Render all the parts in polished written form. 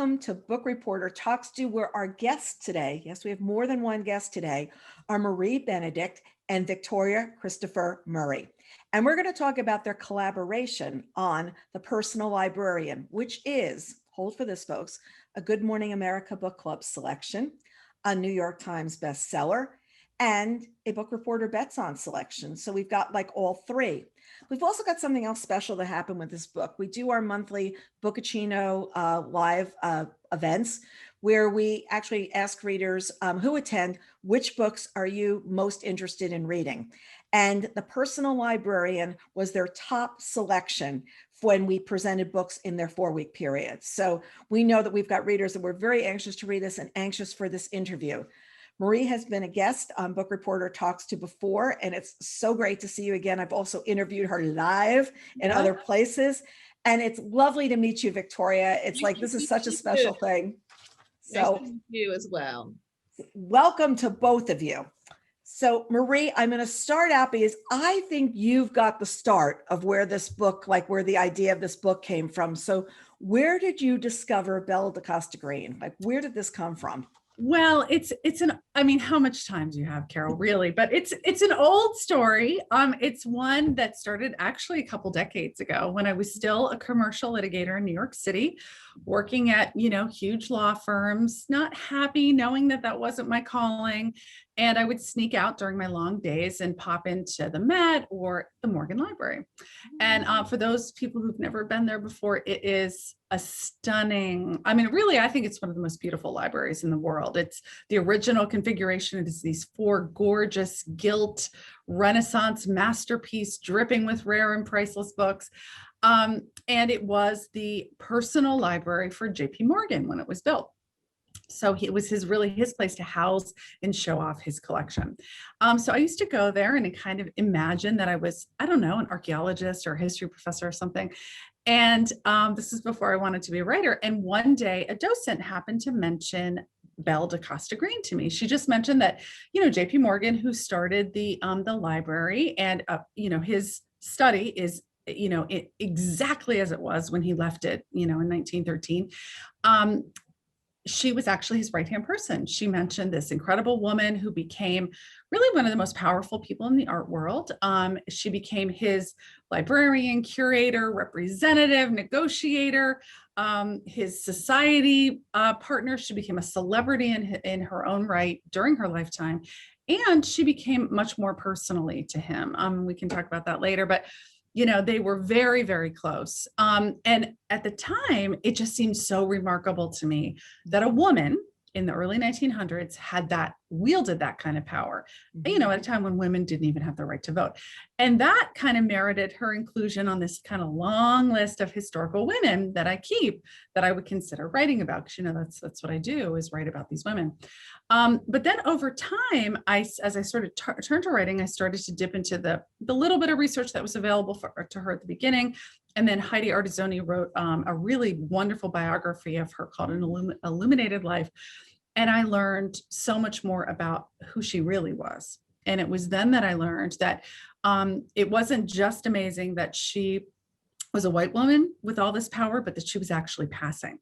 welcome to Bookreporter Talks To, where our guests today, yes, we have more than one guest today, are Marie Benedict and Victoria Christopher Murray. And we're going to talk about their collaboration on The Personal Librarian, which is, hold for this folks, a Good Morning America Book Club selection, a New York Times bestseller, and a Bookreporter Bets On selection. So we've got like all three. We've also got something else special that happened with this book. We do our monthly Bookachino live events where we actually ask readers who attend, which books are you most interested in reading? And The Personal Librarian was their top selection when we presented books in their 4-week period. So we know that we've got readers that were very anxious to read this and anxious for this interview. Marie has been a guest on Bookreporter Talks To before, and it's so great to see you again. I've also interviewed her live in other places, and it's lovely to meet you, Victoria. It's like, this is such a special thing. So nice to meet you as well. Welcome to both of you. So Marie, I'm going to start out because I think you've got the start of where this book, like where the idea of this book came from. So where did you discover Belle da Costa Greene? Like, where did this come from? Well, I mean, how much time do you have, Carol, really? But it's an old story. It's one that started actually a couple decades ago when I was still a commercial litigator in New York City, working at, huge law firms, not happy, knowing that that wasn't my calling. And I would sneak out during my long days and pop into the Met or the Morgan Library. And for those people who've never been there before, it is a stunning, really, I think it's one of the most beautiful libraries in the world. It's the original configuration. It is these 4 gorgeous gilt Renaissance masterpiece dripping with rare and priceless books. And it was the personal library for JP Morgan when it was built. So it was his place to house and show off his collection. So I used to go there and kind of imagine that I was, I don't know, an archaeologist or a history professor or something. And this is before I wanted to be a writer. And one day a docent happened to mention Belle da Costa Greene to me. She just mentioned that, JP Morgan, who started the library, and, his study is, exactly as it was when he left it, in 1913. She was actually his right-hand person. She mentioned this incredible woman who became really one of the most powerful people in the art world. She became his librarian, curator, representative, negotiator, his society partner. She became a celebrity in her own right during her lifetime. And she became much more personally to him. We can talk about that later, but they were very, very close. And at the time, it just seemed so remarkable to me that a woman in the early 1900s wielded that kind of power, at a time when women didn't even have the right to vote. And that kind of merited her inclusion on this kind of long list of historical women that I keep, that I would consider writing about, because, that's what I do, is write about these women. But then over time, as I sort of turned to writing, I started to dip into the little bit of research that was available to her at the beginning. And then Heidi Artazzoni wrote a really wonderful biography of her called An Illuminated Life. And I learned so much more about who she really was. And it was then that I learned that it wasn't just amazing that she was a white woman with all this power, but that she was actually passing.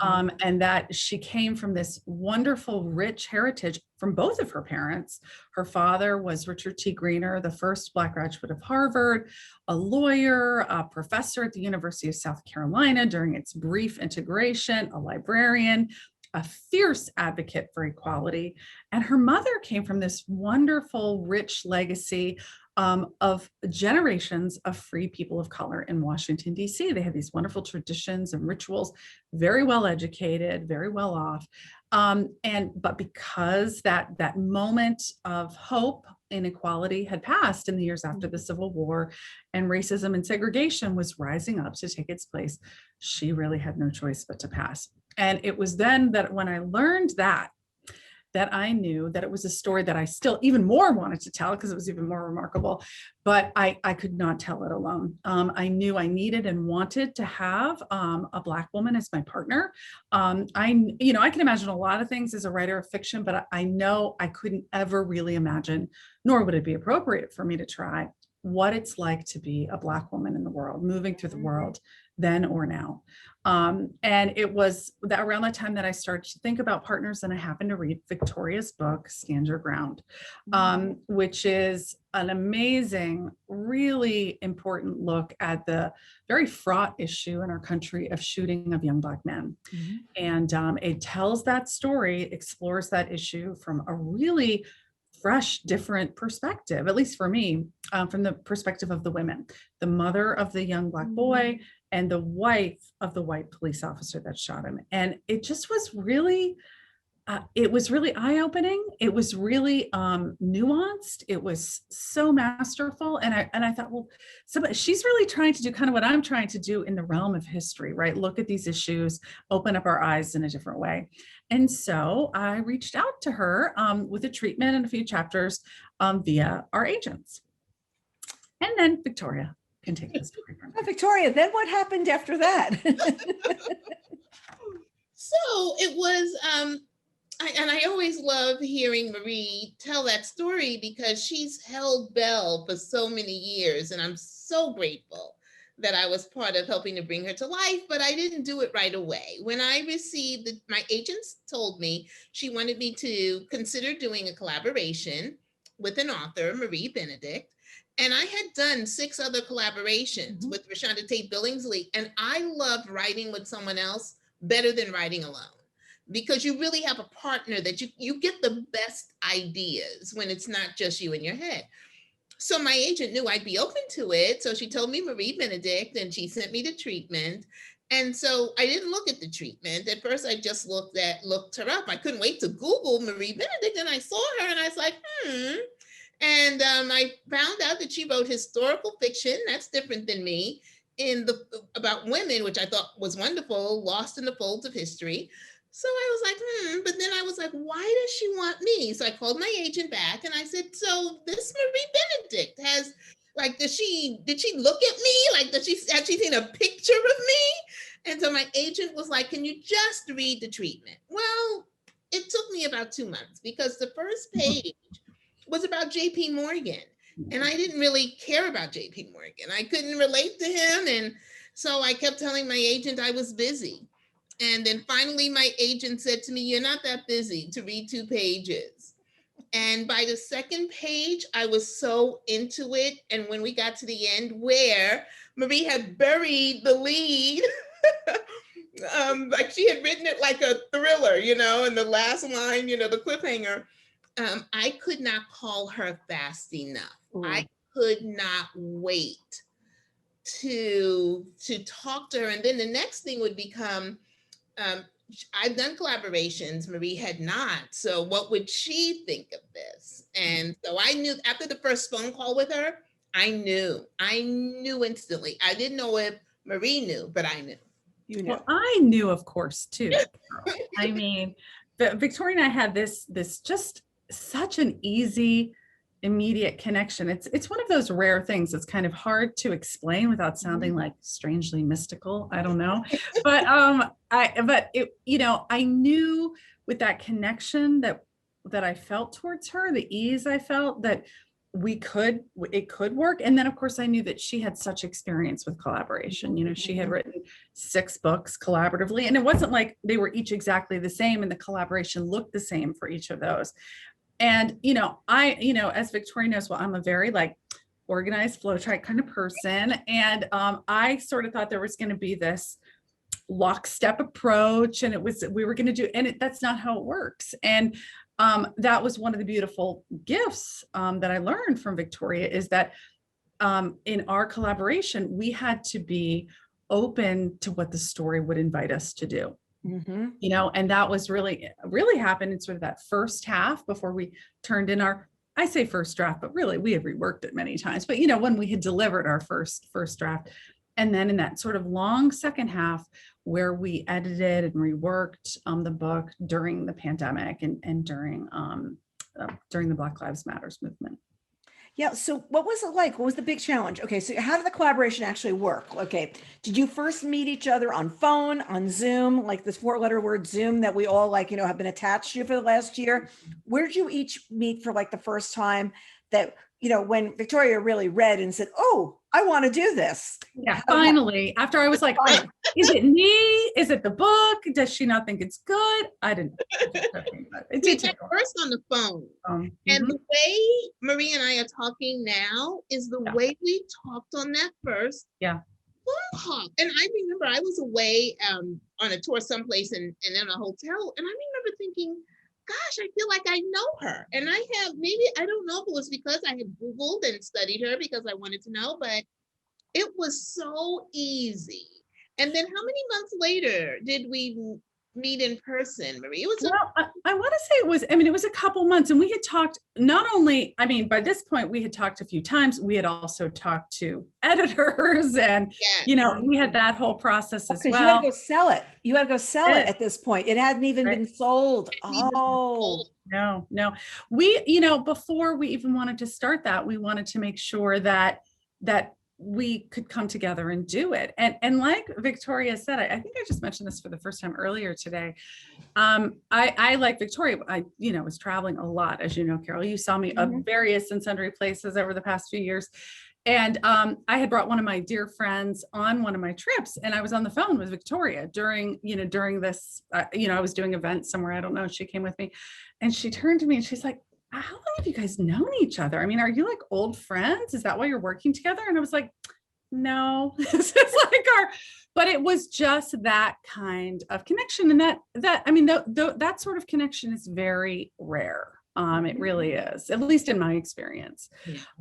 And that she came from this wonderful, rich heritage from both of her parents. Her father was Richard T. Greener, the first Black graduate of Harvard, a lawyer, a professor at the University of South Carolina during its brief integration, a librarian, a fierce advocate for equality. And her mother came from this wonderful, rich legacy of generations of free people of color in Washington, D.C. They had these wonderful traditions and rituals, very well educated, very well off. But because that moment of hope and equality had passed in the years after the Civil War, and racism and segregation was rising up to take its place, she really had no choice but to pass. And it was then that when I learned that I knew that it was a story that I still even more wanted to tell, because it was even more remarkable, but I could not tell it alone. I knew I needed and wanted to have a Black woman as my partner. I can imagine a lot of things as a writer of fiction, but I know I couldn't ever really imagine, nor would it be appropriate for me to try, what it's like to be a Black woman in the world, moving through the world, then or now. And it was around that time that I started to think about partners, and I happened to read Victoria's book, Stand Your Ground, which is an amazing, really important look at the very fraught issue in our country of shooting of young Black men. And it tells that story, explores that issue from a really fresh, different perspective, at least for me, from the perspective of the women, the mother of the young Black boy and the wife of the white police officer that shot him. And it just was really, eye-opening. It was really nuanced. It was so masterful. And I thought, well, she's really trying to do kind of what I'm trying to do in the realm of history, right? Look at these issues, open up our eyes in a different way. And so I reached out to her with a treatment and a few chapters via our agents. And then Victoria can take the story from Oh, Victoria, then what happened after that? So it was, I always love hearing Marie tell that story because she's held Belle for so many years, and I'm so grateful that I was part of helping to bring her to life, but I didn't do it right away. When I received, my agents told me she wanted me to consider doing a collaboration with an author, Marie Benedict, and I had done 6 other collaborations with Rashonda Tate Billingsley, and I love writing with someone else better than writing alone, because you really have a partner that you get the best ideas when it's not just you in your head. So my agent knew I'd be open to it. So she told me Marie Benedict, and she sent me to treatment. And so I didn't look at the treatment. At first, I just looked her up. I couldn't wait to Google Marie Benedict, and I saw her and I was like, And I found out that she wrote historical fiction. That's different than me, about women, which I thought was wonderful, lost in the folds of history. So I was like, but then I was like, why does she want me? So I called my agent back and I said, so this Marie Benedict has, like, did she look at me? Like, has she seen a picture of me? And so my agent was like, can you just read the treatment? Well, it took me about 2 months because the first page was about JP Morgan. And I didn't really care about JP Morgan. I couldn't relate to him. And so I kept telling my agent I was busy. And then finally my agent said to me, you're not that busy to read 2 pages. And by the second page, I was so into it. And when we got to the end where Marie had buried the lead, like she had written it like a thriller, and the last line, the cliffhanger, I could not call her fast enough. I could not wait to talk to her. And then the next thing would become, I've done collaborations, Marie had not. So what would she think of this? And so I knew after the first phone call with her, I knew instantly. I didn't know if Marie knew, but I knew. You know. Well, I knew, of course, too. I mean, Victoria and I had this just such an easy, immediate connection. It's one of those rare things that's kind of hard to explain without sounding like strangely mystical. I don't know, but I knew with that connection that I felt towards her, the ease I felt that it could work. And then of course I knew that she had such experience with collaboration. She had written 6 books collaboratively, and it wasn't like they were each exactly the same and the collaboration looked the same for each of those. And, as Victoria knows, well, I'm a very organized flowchart kind of person. And I sort of thought there was going to be this lockstep approach, and we were going to do, and that's not how it works. And that was one of the beautiful gifts that I learned from Victoria, is that in our collaboration, we had to be open to what the story would invite us to do. And that was really happened in sort of that first half before we turned in I say first draft, but really we have reworked it many times, but when we had delivered our first draft. And then in that sort of long second half where we edited and reworked the book during the pandemic and during the Black Lives Matters movement. Yeah. So what was it like? What was the big challenge? Okay. So how did the collaboration actually work? Okay. Did you first meet each other on phone, on Zoom, like this 4-letter word Zoom that we all have been attached to for the last year? Where did you each meet for the first time? that, when Victoria really read and said, oh, I want to do this. Yeah, finally, after I was like, Fine. is it me? Is it the book? Does she not think it's good? I didn't. It We did take met first on the phone. And mhm. the way Marie and I are talking now is the Yeah. way we talked on that first Yeah. phone call. And I remember I was away on a tour someplace and in a hotel. And I remember thinking, gosh, I feel like I know her. And I have, maybe, I don't know if it was because I had Googled and studied her because I wanted to know, but it was so easy. And then how many months later did we meet in person, Marie? It was Well, I want to say it was a couple months, and we had talked not only, by this point we had talked a few times, we had also talked to editors and, we had that whole process as Because well. you had to go sell it. You had to go sell it at this point. It hadn't even been sold. Oh. No. We, before we even wanted to start that, we wanted to make sure that we could come together and do it. And like Victoria said, I think I just mentioned this for the first time earlier today. I like Victoria, I was traveling a lot, as you know, Carol. You saw me at various and sundry places over the past few years. And I had brought one of my dear friends on one of my trips, and I was on the phone with Victoria during this, I was doing events somewhere, I don't know, she came with me, and she turned to me and she's like, how long have you guys known each other? I mean, are you like old friends? Is that why you're working together? And I was like, no, this is like but it was just that kind of connection. And that sort of connection is very rare. It really is, at least in my experience.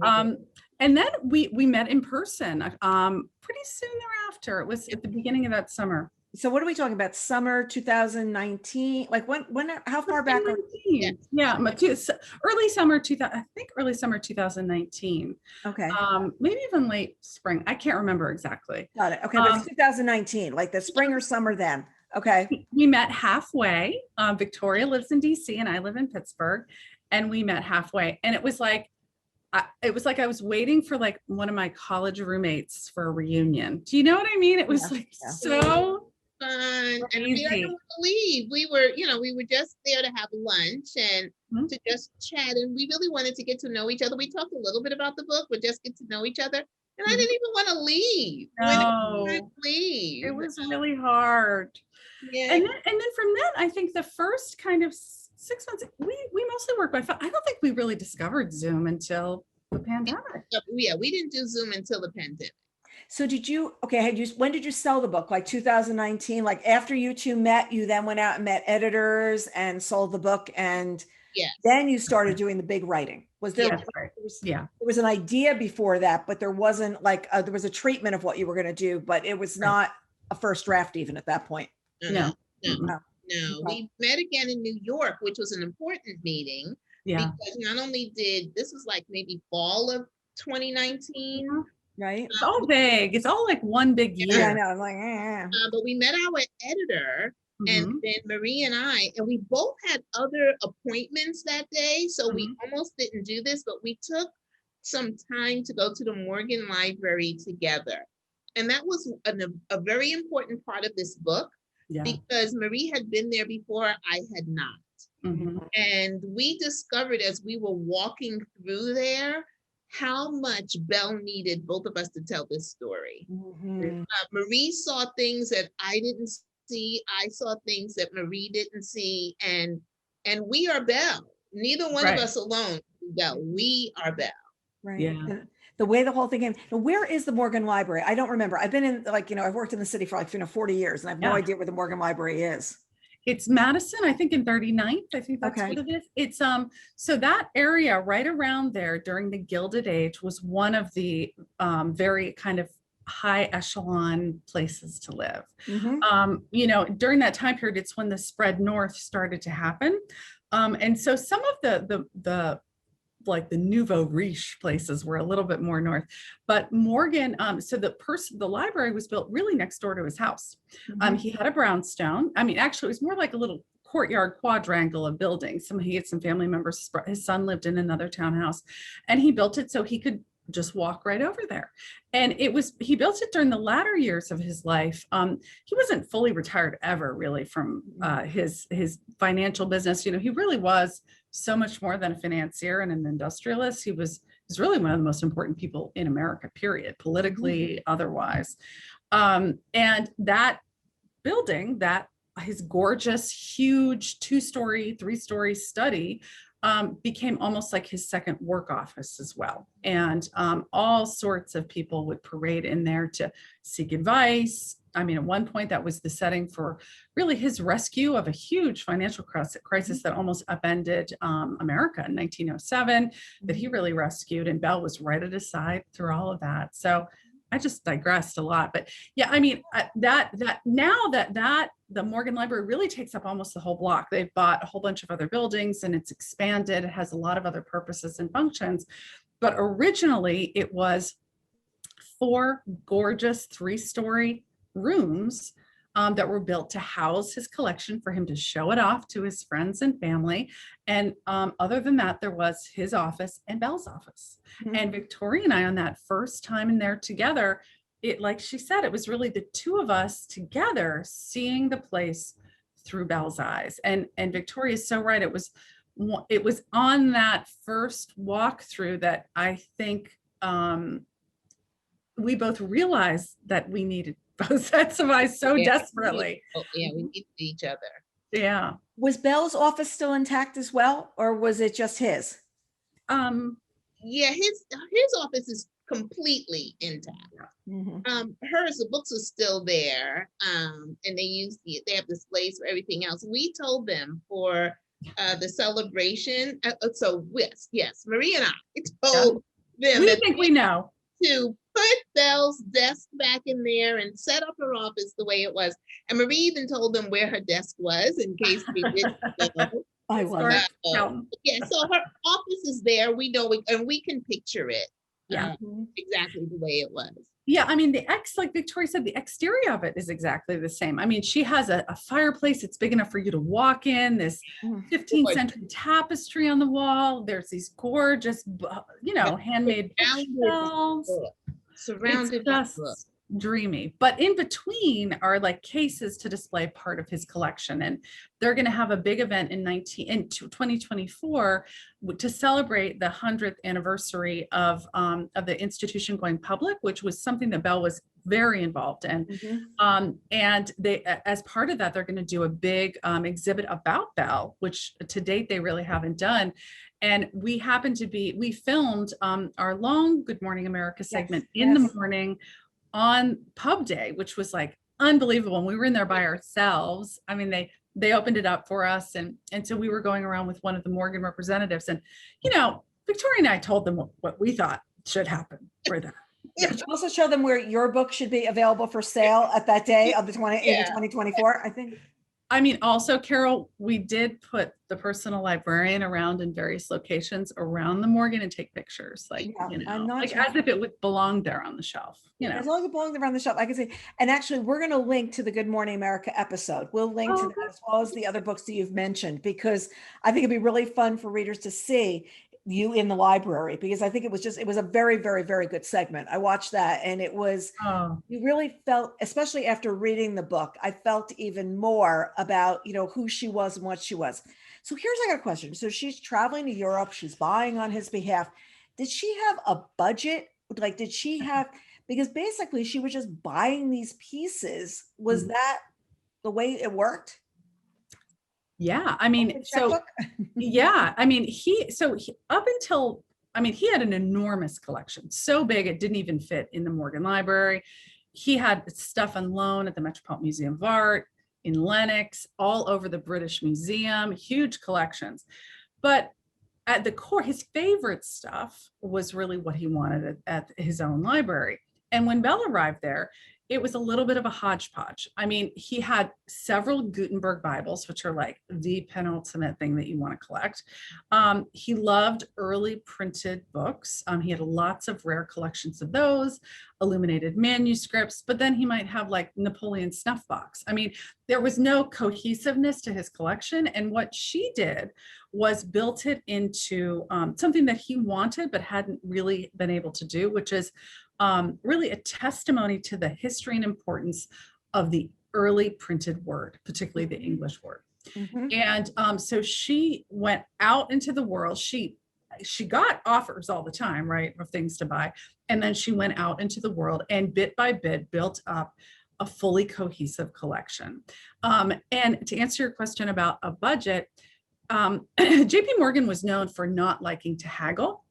And then we met in person pretty soon thereafter. It was at the beginning of that summer. So what are we talking about? Summer 2019? Like when, how far back? Yeah, early summer 2000, I think early summer 2019. Okay. Maybe even late spring. I can't remember exactly. Got it. Okay, but it's 2019, like the spring or summer then. Okay. We met halfway. Victoria lives in DC and I live in Pittsburgh, and we met halfway. And it was like I was waiting for like one of my college roommates for a reunion. Do you know what I mean? It was so fun. And I don't want to leave. We were just there to have lunch and to just chat. And we really wanted to get to know each other. We talked a little bit about the book, but just get to know each other. And I didn't even want to leave. No, leave. It was really hard. Yeah. And then from then, I think the first kind of 6 months, we mostly worked by phone. I don't think we really discovered Zoom until the pandemic. Yeah, we didn't do Zoom until the pandemic. So when did you sell the book? Like 2019, like after you two met, you then went out and met editors and sold the book, and then you started doing the big writing. Was there? There was an idea before that, but there wasn't like there was a treatment of what you were going to do, but it was not a first draft even at that point. No. We met again in New York, which was an important meeting. Yeah. Because not only this was like maybe fall of 2019. Right. It's all vague. It's all like one big year. Yeah, I know. I'm like, but we met our editor, and then Marie and I, and we both had other appointments that day. So we almost didn't do this, but we took some time to go to the Morgan Library together. And that was a very important part of this book because Marie had been there before I had not. And we discovered as we were walking through there how much Belle needed both of us to tell this story. Marie saw things that I didn't see. I saw things that Marie didn't see. And we are Belle. Neither one of us alone, Belle. We are Belle. Right. Yeah. And the way the whole thing came. Where is the Morgan Library? I don't remember. I've been in I've worked in the city for 40 years, and I have no idea where the Morgan Library is. It's Madison, I think in 39th. I think that's what it is. It's so that area right around there during the Gilded Age was one of the very kind of high echelon places to live. During that time period, it's when the spread north started to happen. And so some of the like the nouveau riche places were a little bit more north, but Morgan, so the library was built really next door to his house. He had a brownstone. I mean, actually it was more like a little courtyard quadrangle of buildings. He had some family members. His son lived in another townhouse, and he built it so he could just walk right over there. And he built it during the latter years of his life. He wasn't fully retired ever really from his financial business. He really was so much more than a financier and an industrialist. He was really one of the most important people in America, period, politically, otherwise. And that building, that his gorgeous, huge 2-story, 3-story study became almost like his second work office as well. And all sorts of people would parade in there to seek advice. I mean, at one point that was the setting for really his rescue of a huge financial crisis that almost upended America in 1907, that he really rescued, and Belle was right at his side through all of that. So I just digressed a lot, but yeah, I mean, the Morgan Library really takes up almost the whole block. They've bought a whole bunch of other buildings and it's expanded. It has a lot of other purposes and functions, but originally it was 4 gorgeous 3-story rooms that were built to house his collection for him to show it off to his friends and family. And other than that, there was his office and Belle's office. And Victoria and I, on that first time in there together, it, like she said, it was really the two of us together seeing the place through Belle's eyes. And Victoria is so right. It was on that first walkthrough that I think we both realized that we needed both sets of eyes so desperately. Yeah, we need each other. Yeah. Was Belle's office still intact as well, or was it just his? Yeah, his office is completely intact. Hers, the books are still there, and they have displays for everything else. We told them for the celebration. Yes, Marie and I told them we think we know to put Belle's desk back in there and set up her office the way it was. And Marie even told them where her desk was in case we didn't know. I love it. Yeah, so her office is there. We know and we can picture it. Yeah, exactly the way it was. Yeah, I mean, like Victoria said, the exterior of it is exactly the same. I mean, she has a fireplace that's big enough for you to walk in, this 15th century tapestry on the wall. There's these gorgeous, handmade bookshelves. Surrounded by books. Dreamy. But in between are like cases to display part of his collection, and they're going to have a big event in 2024 to celebrate the 100th anniversary of the institution going public, which was something that Belle was very involved in. And they, as part of that, they're going to do a big exhibit about Belle, which to date they really haven't done. And we filmed our long Good Morning America segment in the morning on pub day, which was like unbelievable. And we were in there by ourselves. I mean, they opened it up for us. And so we were going around with one of the Morgan representatives, and, Victoria and I told them what we thought should happen for that. Did you also show them where your book should be available for sale at that day of the 2024, I think? I mean, also, Carol, we did put the personal librarian around in various locations around the Morgan and take pictures, as if it would belong there on the shelf. As long as it belongs around the shelf, I can say. And actually, we're going to link to the Good Morning America episode. We'll link to that as well as the other books that you've mentioned, because I think it'd be really fun for readers to see you in the library, because I think it was a very, very, very good segment. I watched that, and it was, you really felt, especially after reading the book, I felt even more about, who she was and what she was. So I got a question. So she's traveling to Europe, she's buying on his behalf. Did she have a budget? Like, did she have, because basically she was just buying these pieces. Was that the way it worked? Yeah, I mean, he had an enormous collection, so big it didn't even fit in the Morgan Library. He had stuff on loan at the Metropolitan Museum of Art, in Lenox, all over the British Museum, huge collections. But at the core, his favorite stuff was really what he wanted at his own library. And when Belle arrived there, it was a little bit of a hodgepodge. I mean, he had several Gutenberg Bibles, which are like the penultimate thing that you want to collect. He loved early printed books. He had lots of rare collections of those, illuminated manuscripts, but then he might have like Napoleon snuff box. I mean, there was no cohesiveness to his collection. And what she did was built it into something that he wanted, but hadn't really been able to do, which is really a testimony to the history and importance of the early printed word, particularly the English word. Mhm. And so she went out into the world. She got offers all the time, right, of things to buy. And then she went out into the world and bit by bit built up a fully cohesive collection. And to answer your question about a budget, JP Morgan was known for not liking to haggle.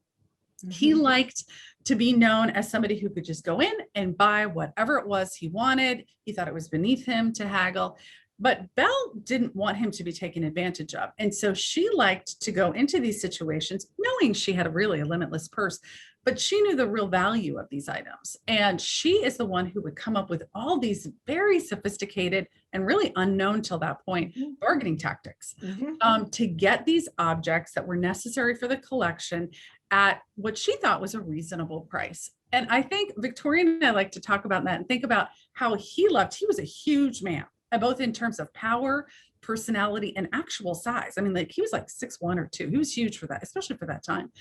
He Mhm. liked to be known as somebody who could just go in and buy whatever it was he wanted. He thought it was beneath him to haggle. But Belle didn't want him to be taken advantage of. And so she liked to go into these situations knowing she had really a limitless purse, but she knew the real value of these items. And she is the one who would come up with all these very sophisticated and really unknown till that point Mhm. bargaining tactics Mhm. to get these objects that were necessary for the collection at what she thought was a reasonable price. And I think Victoria and I like to talk about that and think about how he was a huge man, both in terms of power, personality, and actual size. I mean, like he was like 6'1" or 2. He was huge for that, especially for that time.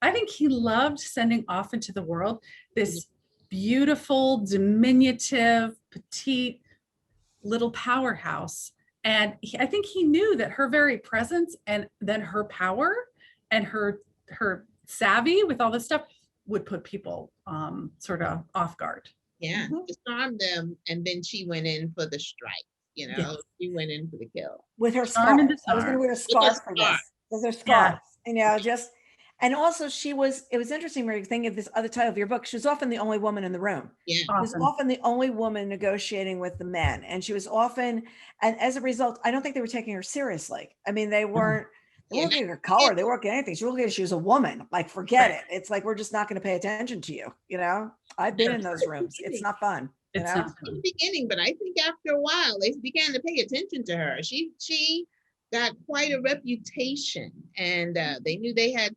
I think he loved sending off into the world this beautiful, diminutive, petite little powerhouse. And I think he knew that her very presence and then her power and her savvy with all this stuff would put people sort of off guard. Yeah, Mhm. disarm them, and then she went in for the strike. Yes. She went in for the kill. With her Charm and scarf. I was going to disarm. wear a scarf for scarf. this. With her Yeah. scarf, just, and also it was interesting when you think of this other title of your book. She was often the only woman in the room. Yeah, She was Often. often the only woman negotiating with the men. And she was often, and as a result, I don't think they were taking her seriously. I mean, they weren't Yeah, looking at her color, they weren't getting anything. She was looking at she was a woman. Like, forget Right. it. It's like, we're just not going to pay attention to you. I've been in those rooms. It's not fun. It's know? not in fun. the beginning, but I think after a while they began to pay attention to her. She got quite a reputation, and they knew they had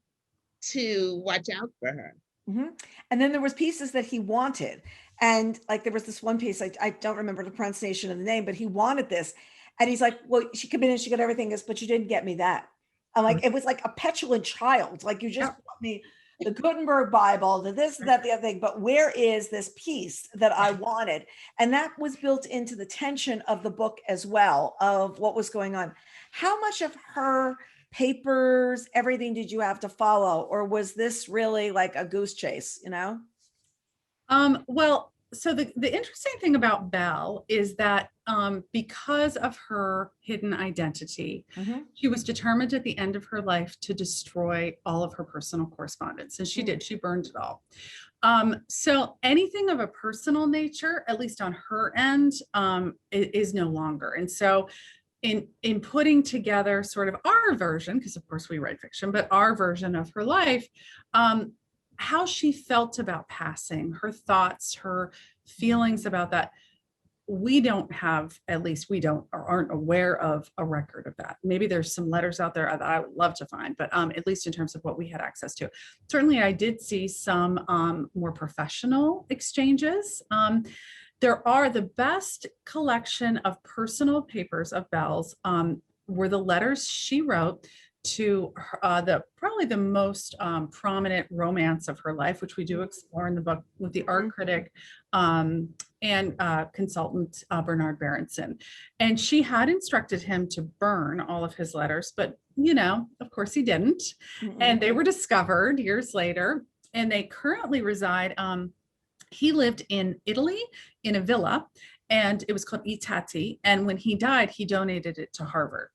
to watch out for her. Mhm. And then there was pieces that he wanted. And like there was this one piece, I don't remember the pronunciation of the name, but he wanted this. And he's like, well, she came in and she got everything, but you didn't get me that. I'm like, it was like a petulant child. Like, you just Yep. brought me the Gutenberg Bible, the this, that, the other thing, but where is this piece that I wanted? And that was built into the tension of the book as well, of what was going on. How much of her papers, everything did you have to follow, or was this really like a goose chase? Well, so the interesting thing about Belle is that because of her hidden identity, Mhm. she was determined at the end of her life to destroy all of her personal correspondence. And she did, she burned it all. So anything of a personal nature, at least on her end, is no longer. And so in putting together sort of our version, because of course we write fiction, but our version of her life, how she felt about passing, her thoughts, her feelings about that, we don't have, at least we don't or aren't aware of a record of that. Maybe there's some letters out there that I would love to find, but at least in terms of what we had access to. Certainly I did see some more professional exchanges. There are the best collection of personal papers of Belle's were the letters she wrote to probably the most prominent romance of her life, which we do explore in the book with the art critic and consultant Bernard Berenson. And she had instructed him to burn all of his letters, but of course he didn't. And they were discovered years later, and they currently reside. He lived in Italy in a villa, and it was called I Tatti. And when he died, he donated it to Harvard.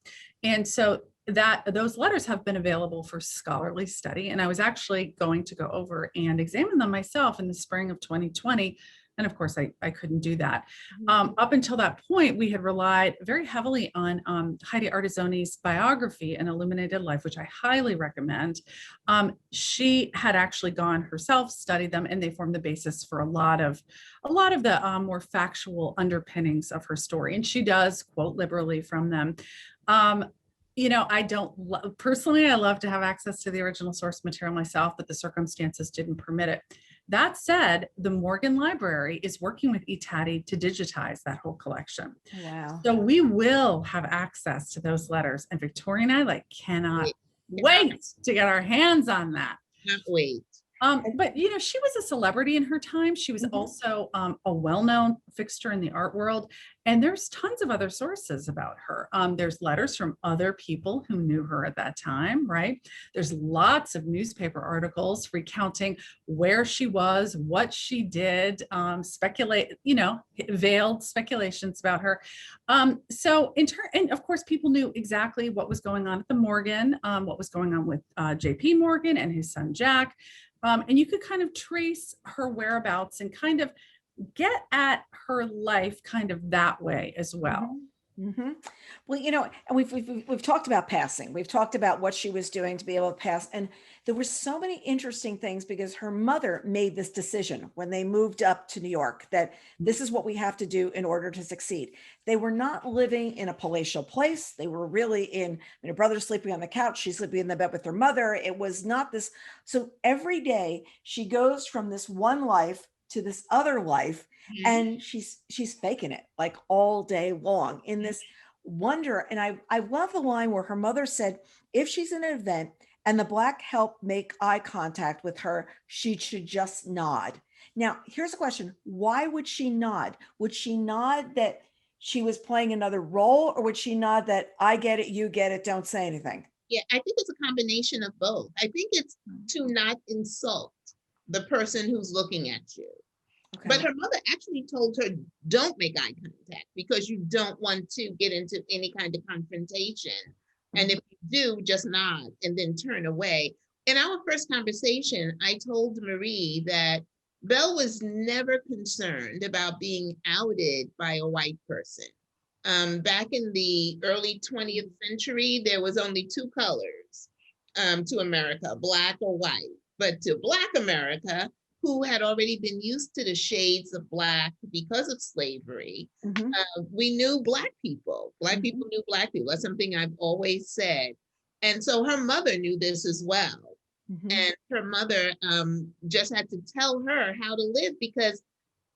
And so those letters have been available for scholarly study. And I was actually going to go over and examine them myself in the spring of 2020. And of course, I couldn't do that. Up until that point, we had relied very heavily on Heidi Artisoni's biography, An Illuminated Life, which I highly recommend. She had actually gone herself, studied them, and they formed the basis for a lot of the more factual underpinnings of her story. And she does quote liberally from them. I don't personally, I love to have access to the original source material myself, but the circumstances didn't permit it. That said, the Morgan Library is working with I Tatti to digitize that whole collection. Wow. So we will have access to those letters, and Victoria and I cannot wait to get our hands on that. Can't wait. But you know, she was a celebrity in her time. She was also a well-known fixture in the art world. And there's tons of other sources about her. There's letters from other people who knew her at that time, right? There's lots of newspaper articles recounting where she was, what she did, veiled speculations about her. And of course, people knew exactly what was going on at the Morgan, what was going on with JP Morgan and his son Jack. And you could kind of trace her whereabouts and kind of get at her life kind of that way as well. Well, you know, and we've talked about passing. We've talked about what she was doing to be able to pass. And there were so many interesting things because her mother made this decision when they moved up to New York that this is what we have to do in order to succeed. They were not living in a palatial place. They were really her brother's sleeping on the couch. She's sleeping in the bed with her mother. It was not this. So every day she goes from this one life to this other life. And she's faking it like all day long in this wonder. And I love the line where her mother said, if she's in an event and the Black help make eye contact with her, she should just nod. Now, here's a question. Why would she nod? Would she nod that she was playing another role, or would she nod that I get it, you get it, don't say anything? Yeah, I think it's a combination of both. I think it's to not insult the person who's looking at you. Okay. But her mother actually told her, don't make eye contact because you don't want to get into any kind of confrontation. And if you do, just nod and then turn away. In our first conversation, I told Marie that Belle was never concerned about being outed by a white person. Back in the early 20th century, there was only two colors to America, Black or white. But to Black America, who had already been used to the shades of Black because of slavery, we knew Black people. Black people knew Black people. That's something I've always said. And so her mother knew this as well. And her mother just had to tell her how to live because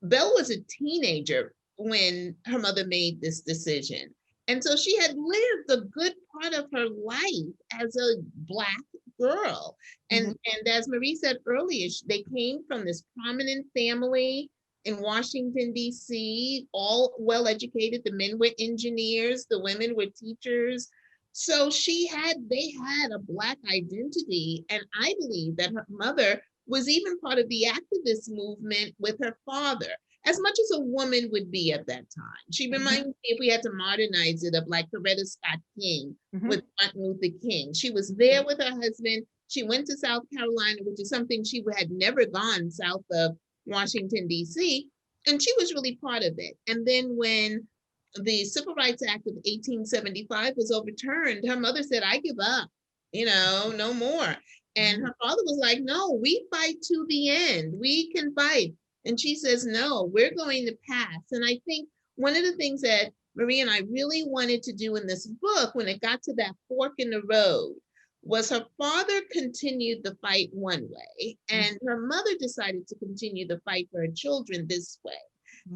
Belle was a teenager when her mother made this decision. And so she had lived a good part of her life as a Black girl. And as Marie said earlier, they came from this prominent family in Washington, D.C., all well-educated. The men were engineers, the women were teachers. So they had a Black identity. And I believe that her mother was even part of the activist movement with her father, as much as a woman would be at that time. She reminds me, if we had to modernize it, of like Coretta Scott King with Martin Luther King. She was there with her husband. She went to South Carolina, which is something she had never gone south of Washington, D.C., and she was really part of it. And then when the Civil Rights Act of 1875 was overturned, her mother said, I give up, no more. And her father was like, no, we fight to the end. We can fight. And she says, no, we're going to pass. And I think one of the things that Marie and I really wanted to do in this book, when it got to that fork in the road, was her father continued the fight one way, and her mother decided to continue the fight for her children this way.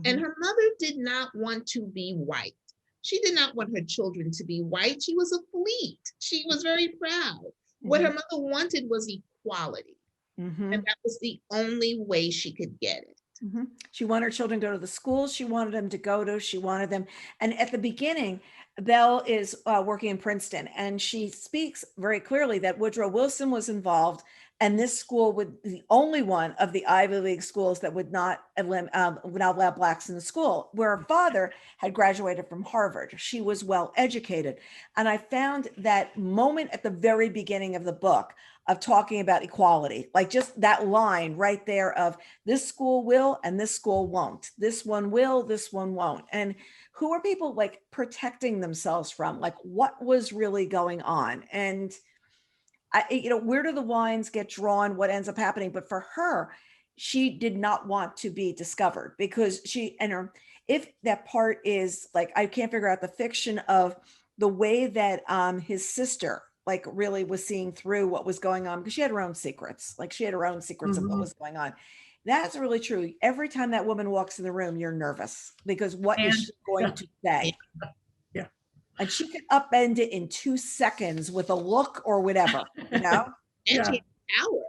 And her mother did not want to be white. She did not want her children to be white. She was a fleet. She was very proud. What her mother wanted was equality. And that was the only way she could get it. She wanted her children to go to the schools she wanted them to go to. She wanted them. And at the beginning, Belle is working in Princeton, and she speaks very clearly that Woodrow Wilson was involved, and this school would be the only one of the Ivy League schools that would not allow Blacks in the school, where her father had graduated from Harvard. She was well educated. And I found that moment at the very beginning of the book of talking about equality, like just that line right there of this school will and this school won't. This one will, this one won't. And who are people like protecting themselves from? Like what was really going on? And where do the lines get drawn? What ends up happening? But for her, she did not want to be discovered because if that part is like, I can't figure out the fiction of the way that his sister like really was seeing through what was going on, because she had her own secrets. Like she had her own secrets of what was going on. That's really true. Every time that woman walks in the room, you're nervous because what is she going to say? Yeah. And she could upend it in 2 seconds with a look or whatever, And she had power,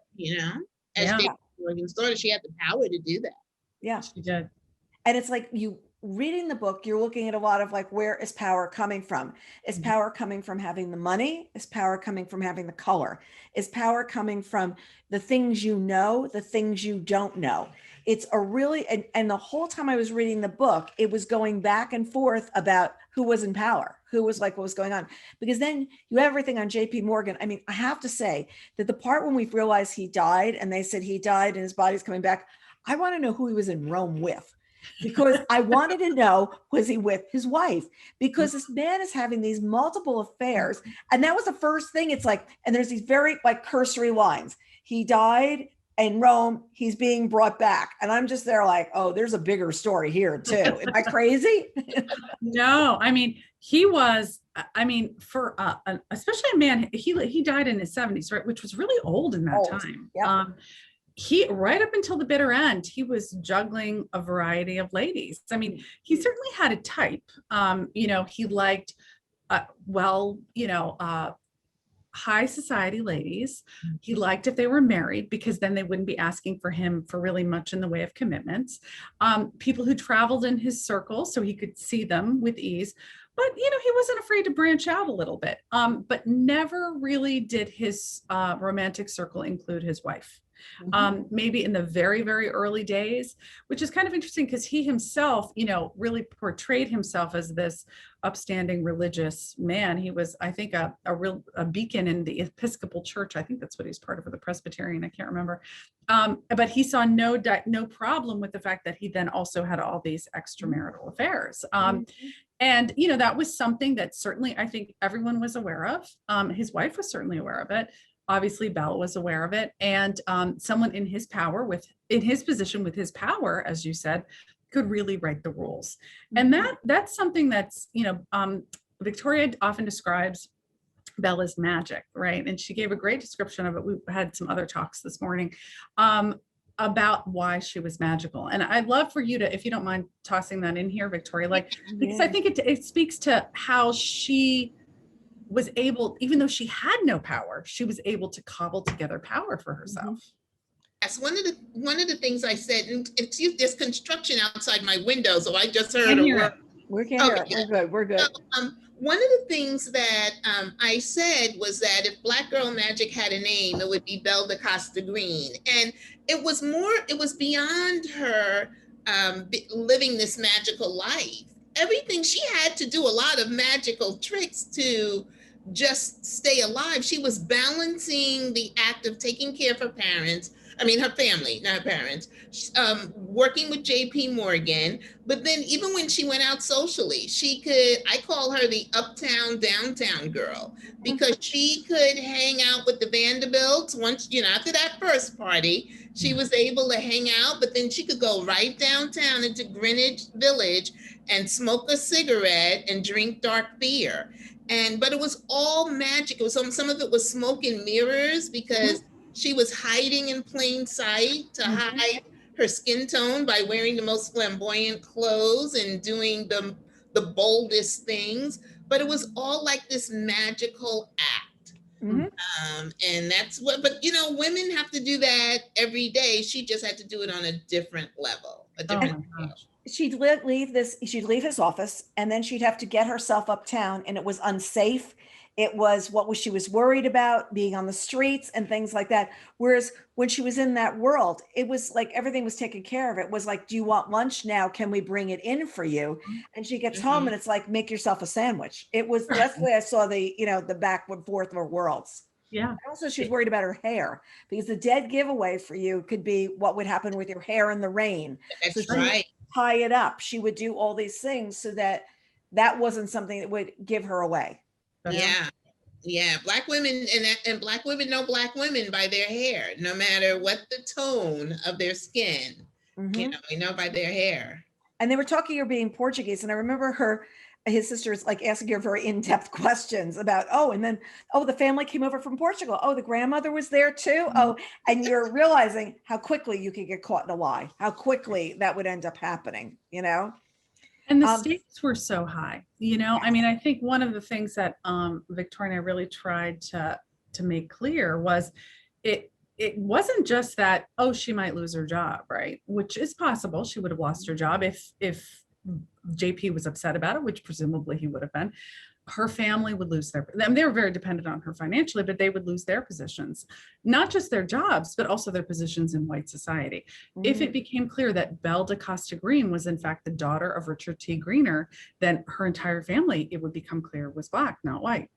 as Yeah. JP Morgan's daughter, she had the power to do that. Yeah. She did. And it's like you reading the book, you're looking at a lot of like, where is power coming from? Is power coming from having the money? Is power coming from having the color? Is power coming from the things you know, the things you don't know? It's a really, and the whole time I was reading the book, it was going back and forth about who was in power, who was like, what was going on? Because then you have everything on JP Morgan. I mean, I have to say that the part when we realized he died and they said he died and his body's coming back, I want to know who he was in Rome with. Because I wanted to know, was he with his wife? Because this man is having these multiple affairs. And that was the first thing. It's like, and there's these very like cursory lines. He died in Rome. He's being brought back. And I'm just there like, oh, there's a bigger story here too. Am I crazy? No, I mean, he was, I mean, for especially a man, he died in his 70s, right? Which was really old in that Old. time. Yep. He, right up until the bitter end, he was juggling a variety of ladies. I mean, he certainly had a type. You know, he liked, high society ladies. He liked if they were married, because then they wouldn't be asking for him for really much in the way of commitments. People who traveled in his circle so he could see them with ease. But, you know, he wasn't afraid to branch out a little bit, but never really did his romantic circle include his wife. Maybe in the very, very early days, which is kind of interesting because he himself, you know, really portrayed himself as this upstanding religious man. He was, I think, a beacon in the Episcopal Church. I think that's what he's part of, or the Presbyterian. I can't remember. But he saw no problem with the fact that he then also had all these extramarital affairs. And, you know, that was something that certainly I think everyone was aware of. His wife was certainly aware of it. Obviously, Belle was aware of it, and someone in his power, in his position with his power, as you said, could really write the rules. And that's something that's, you know, Victoria often describes Belle as magic, right? And she gave a great description of it. We had some other talks this morning about why she was magical. And I'd love for you to, if you don't mind tossing that in here, Victoria, like, because I think it speaks to how she was able, even though she had no power, she was able to cobble together power for herself. Yes, one of the things I said, and excuse, there's construction outside my window, so I just heard a word. We can hear it. We're good. One of the things that I said was that if Black Girl Magic had a name, it would be Belle da Costa Greene. And it was beyond her living this magical life. Everything, she had to do a lot of magical tricks to just stay alive. She was balancing the act of taking care of her parents, her family, not her parents, working with JP Morgan. But then even when she went out socially, I call her the uptown, downtown girl, because she could hang out with the Vanderbilts once, after that first party, she was able to hang out, but then she could go right downtown into Greenwich Village and smoke a cigarette and drink dark beer. But it was all magic. It was some of it was smoke and mirrors, because she was hiding in plain sight to hide her skin tone by wearing the most flamboyant clothes and doing the boldest things. But it was all like this magical act. And that's what, but women have to do that every day. She just had to do it on a different level, a different scale. She'd leave his office, and then she'd have to get herself uptown, and it was unsafe. It was she was worried about, being on the streets and things like that. Whereas when she was in that world, it was like everything was taken care of. It was like, do you want lunch now? Can we bring it in for you? And she gets home and it's like, make yourself a sandwich. That's the way I saw the back and forth of her worlds. Yeah. And also, she's worried about her hair, because the dead giveaway for you could be what would happen with your hair in the rain. That's right. Tie it up. She would do all these things so that wasn't something that would give her away. Yeah. Black women and Black women know Black women by their hair, no matter what the tone of their skin. We know by their hair. And they were talking her being Portuguese, and I remember his sisters like asking her very in-depth questions about, the family came over from Portugal. Oh, the grandmother was there too. Oh, and you're realizing how quickly you could get caught in a lie, how quickly that would end up happening, And the stakes were so high, I think one of the things that Victoria and I really tried to make clear was it wasn't just that, oh, she might lose her job, right? Which is possible. She would have lost her job if JP was upset about it, which presumably he would have been. Her family would lose their, I mean, they were very dependent on her financially, but they would lose their positions, not just their jobs, but also their positions in white society. Mm-hmm. If it became clear that Belle da Costa Greene was in fact the daughter of Richard T. Greener, then her entire family, it would become clear, was Black, not white.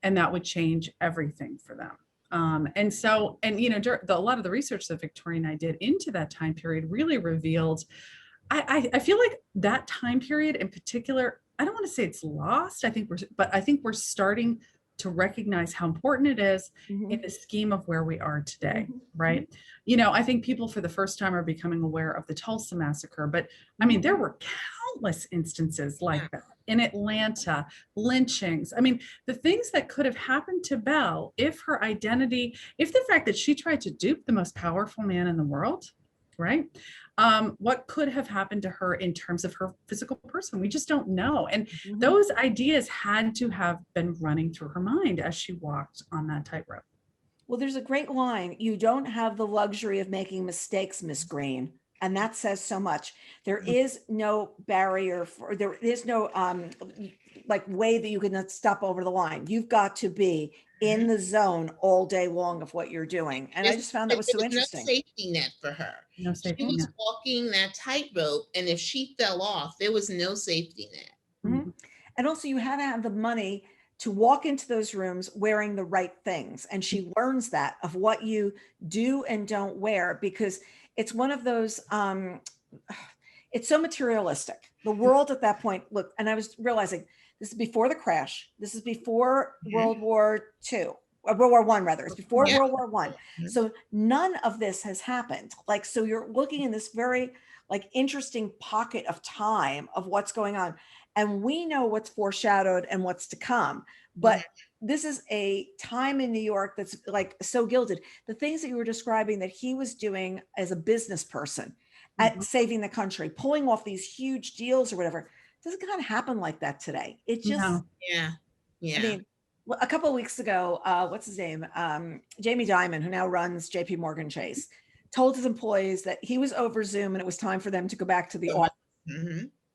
And that would change everything for them. And so, and you know, a lot of the research that Victoria and I did into that time period really revealed, I feel like that time period in particular, I don't want to say it's lost. I think we're starting to recognize how important it is Mm-hmm. in the scheme of where we are today, Mm-hmm. right? You know, I think people for the first time are becoming aware of the Tulsa massacre, but I mean, there were countless instances like that in Atlanta, lynchings. I mean, the things that could have happened to Belle if her identity, if the fact that she tried to dupe the most powerful man in the world, right? What could have happened to her in terms of her physical person? We just don't know. And Mm-hmm. those ideas had to have been running through her mind as she walked on that tightrope. Well, there's a great line. You don't have the luxury of making mistakes, Miss Green. And that says so much. There is no barrier for, there is no like way that you can step over the line. You've got to be in the zone all day long of what you're doing. And I just found that was so interesting. No safety net for her. No safety She was net. walking that tightrope, and if she fell off, there was no safety net. Mm-hmm. And also you had to have the money to walk into those rooms wearing the right things. And she learns that of what you do and don't wear, because it's one of those, it's so materialistic. The world at that point, look, and I was realizing this is before the crash. This is before World War II. World War I, rather. It's before World War I. So none of this has happened. Like, so you're looking in this very like interesting pocket of time of what's going on. And we know what's foreshadowed and what's to come. But this is a time in New York that's like so gilded. The things that you were describing that he was doing as a business person at saving the country, pulling off these huge deals or whatever, doesn't kind of happen like that today. It just, yeah. I mean, a couple of weeks ago, what's his name? Jamie Dimon, who now runs JP Morgan Chase, told his employees that he was over Zoom and it was time for them to go back to the office.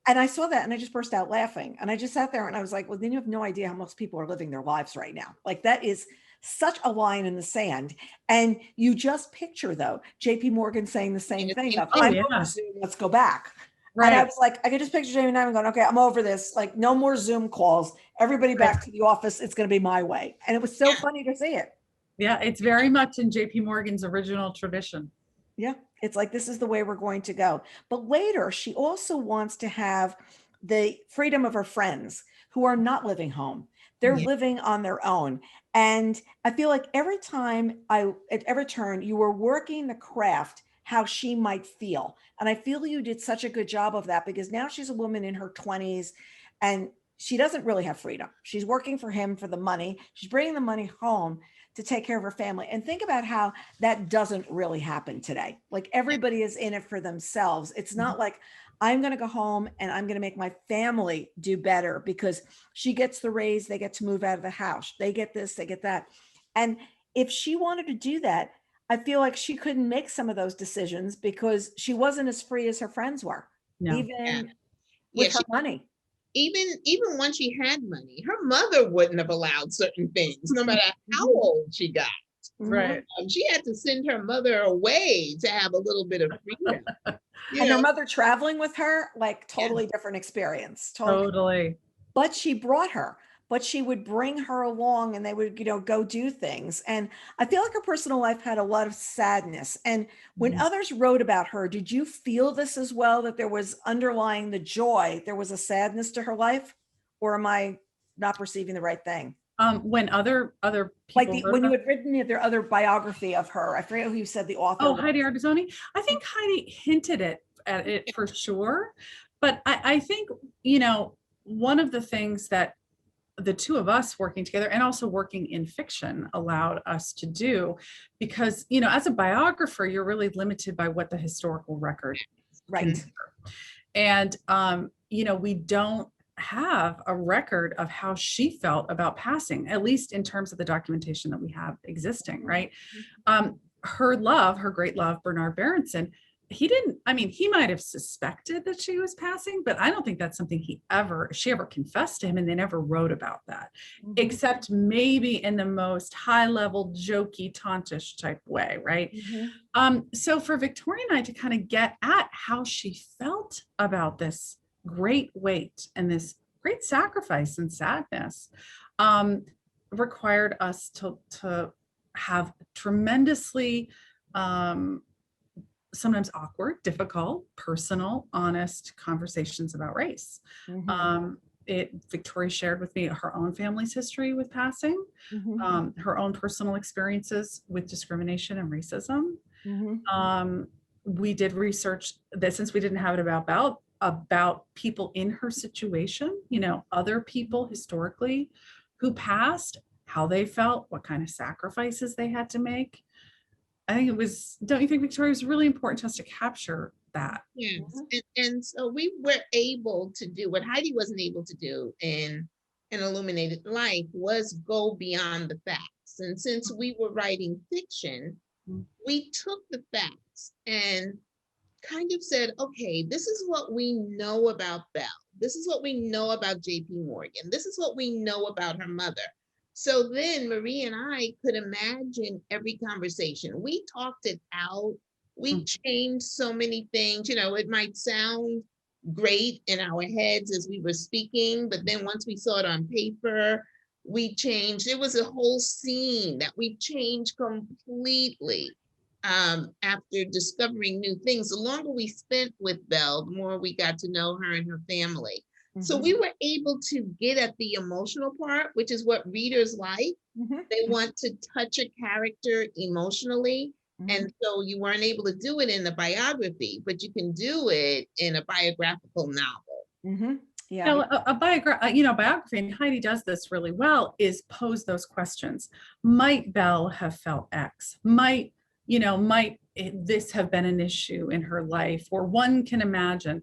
And I saw that and I just burst out laughing. And I just sat there and I was like, well, then you have no idea how most people are living their lives right now. Like that is such a line in the sand. And you just picture though, JP Morgan saying the same thing of, I'm over Zoom, let's go back. Right. And I was like, I could just picture Jamie Dimon going, okay, I'm over this. Like no more Zoom calls, everybody back to the office. It's going to be my way. And it was so funny to see it. Yeah. It's very much in JP Morgan's original tradition. Yeah. It's like, this is the way we're going to go. But later, she also wants to have the freedom of her friends who are not living home. They're living on their own. And I feel like every time at every turn, you were working the craft, how she might feel. And I feel you did such a good job of that, because now she's a woman in her 20s and she doesn't really have freedom. She's working for him for the money. She's bringing the money home to take care of her family. And think about how that doesn't really happen today. Like everybody is in it for themselves. It's not like I'm going to go home and I'm going to make my family do better because she gets the raise, they get to move out of the house, they get this, they get that. And if she wanted to do that, I feel like she couldn't make some of those decisions because she wasn't as free as her friends were, even with her money. Even when she had money, her mother wouldn't have allowed certain things, no matter how old she got. Right. She had to send her mother away to have a little bit of freedom. And her mother traveling with her, like totally different experience. Totally. But she brought her, but she would bring her along and they would, go do things. And I feel like her personal life had a lot of sadness. And when others wrote about her, did you feel this as well, that there was underlying the joy, there was a sadness to her life? Or am I not perceiving the right thing? When other people like when you had written their other biography of her, I forget who you said the author. Oh, Heidi Argazoni. I think Heidi hinted at it for sure. But I think, one of the things that the two of us working together and also working in fiction allowed us to do, because, as a biographer, you're really limited by what the historical record can. And, we don't have a record of how she felt about passing, at least in terms of the documentation that we have existing, right? her great love, Bernard Berenson, he didn't, I mean, he might have suspected that she was passing, but I don't think that's something she ever confessed to him, and they never wrote about that, except maybe in the most high level, jokey, tauntish type way, right? So for Victoria and I to kind of get at how she felt about this great weight and this great sacrifice and sadness, required us to have tremendously sometimes awkward, difficult, personal, honest conversations about race. Victoria shared with me her own family's history with passing, her own personal experiences with discrimination and racism. We did research that, since we didn't have it about people in her situation, you know, other people historically who passed, how they felt, what kind of sacrifices they had to make. I think it was, don't you think, Victoria, it was really important to us to capture that? Yes. And so we were able to do what Heidi wasn't able to do in An Illuminated Life, was go beyond the facts. And since we were writing fiction, we took the facts and kind of said, okay, this is what we know about Belle. This is what we know about JP Morgan. This is what we know about her mother. So then Marie and I could imagine every conversation. We talked it out. We changed so many things. You know, it might sound great in our heads as we were speaking, but then once we saw it on paper, we changed. It was a whole scene that we changed completely after discovering new things. The longer we spent with Belle, the more we got to know her and her family. So we were able to get at the emotional part, which is what readers like. They want to touch a character emotionally. And so you weren't able to do it in a biography, but you can do it in a biographical novel. Yeah. Now, a biography, and Heidi does this really well, is pose those questions. Might Belle have felt X? Might this have been an issue in her life? Or one can imagine,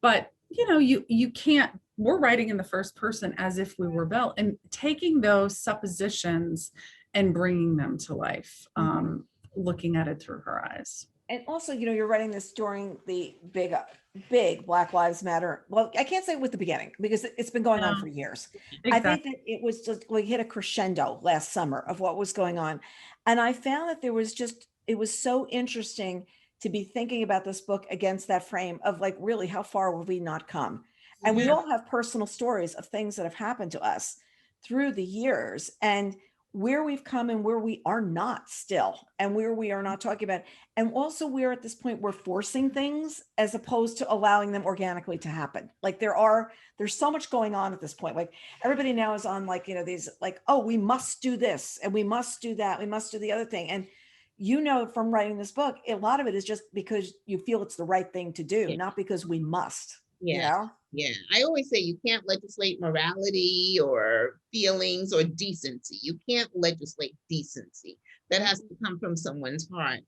but you can't, we're writing in the first person as if we were Belle, and taking those suppositions and bringing them to life, looking at it through her eyes. And also, you're writing this during the big Black Lives Matter. Well, I can't say with the beginning because it's been going on for years. Exactly. I think that it was just, we hit a crescendo last summer of what was going on. And I found that it was so interesting to be thinking about this book against that frame of, like, really, how far will we not come? And we all have personal stories of things that have happened to us through the years, and where we've come and where we are not still, and where we are not talking about. And also, we're at this point, we're forcing things as opposed to allowing them organically to happen. Like, there's so much going on at this point. Like, everybody now is on, like, these, like, oh, we must do this and we must do that. We must do the other thing. And from writing this book, a lot of it is just because you feel it's the right thing to do, not because we must. Yeah. I always say you can't legislate morality or feelings or decency. You can't legislate decency. That has to come from someone's heart.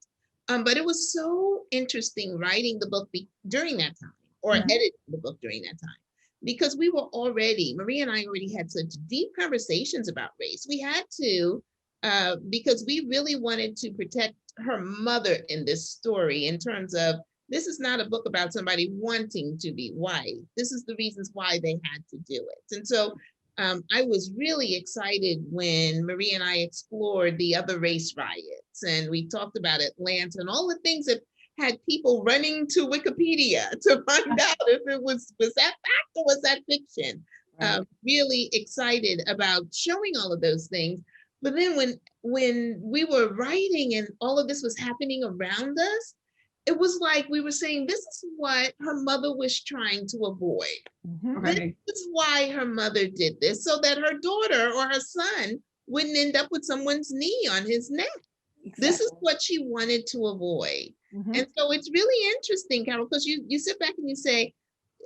But it was so interesting writing the book during that time, or editing the book during that time, because Marie and I already had such deep conversations about race. We had to, because we really wanted to protect her mother in this story, in terms of, this is not a book about somebody wanting to be white. This is the reasons why they had to do it. And so I was really excited when Marie and I explored the other race riots, and we talked about Atlanta and all the things that had people running to Wikipedia to find out if it was that fact or was that fiction. Really excited about showing all of those things. But then when we were writing and all of this was happening around us, it was like we were saying, this is what her mother was trying to avoid. This is why her mother did this, so that her daughter or her son wouldn't end up with someone's knee on his neck. Exactly. This is what she wanted to avoid. And so it's really interesting, Carol, because you sit back and you say,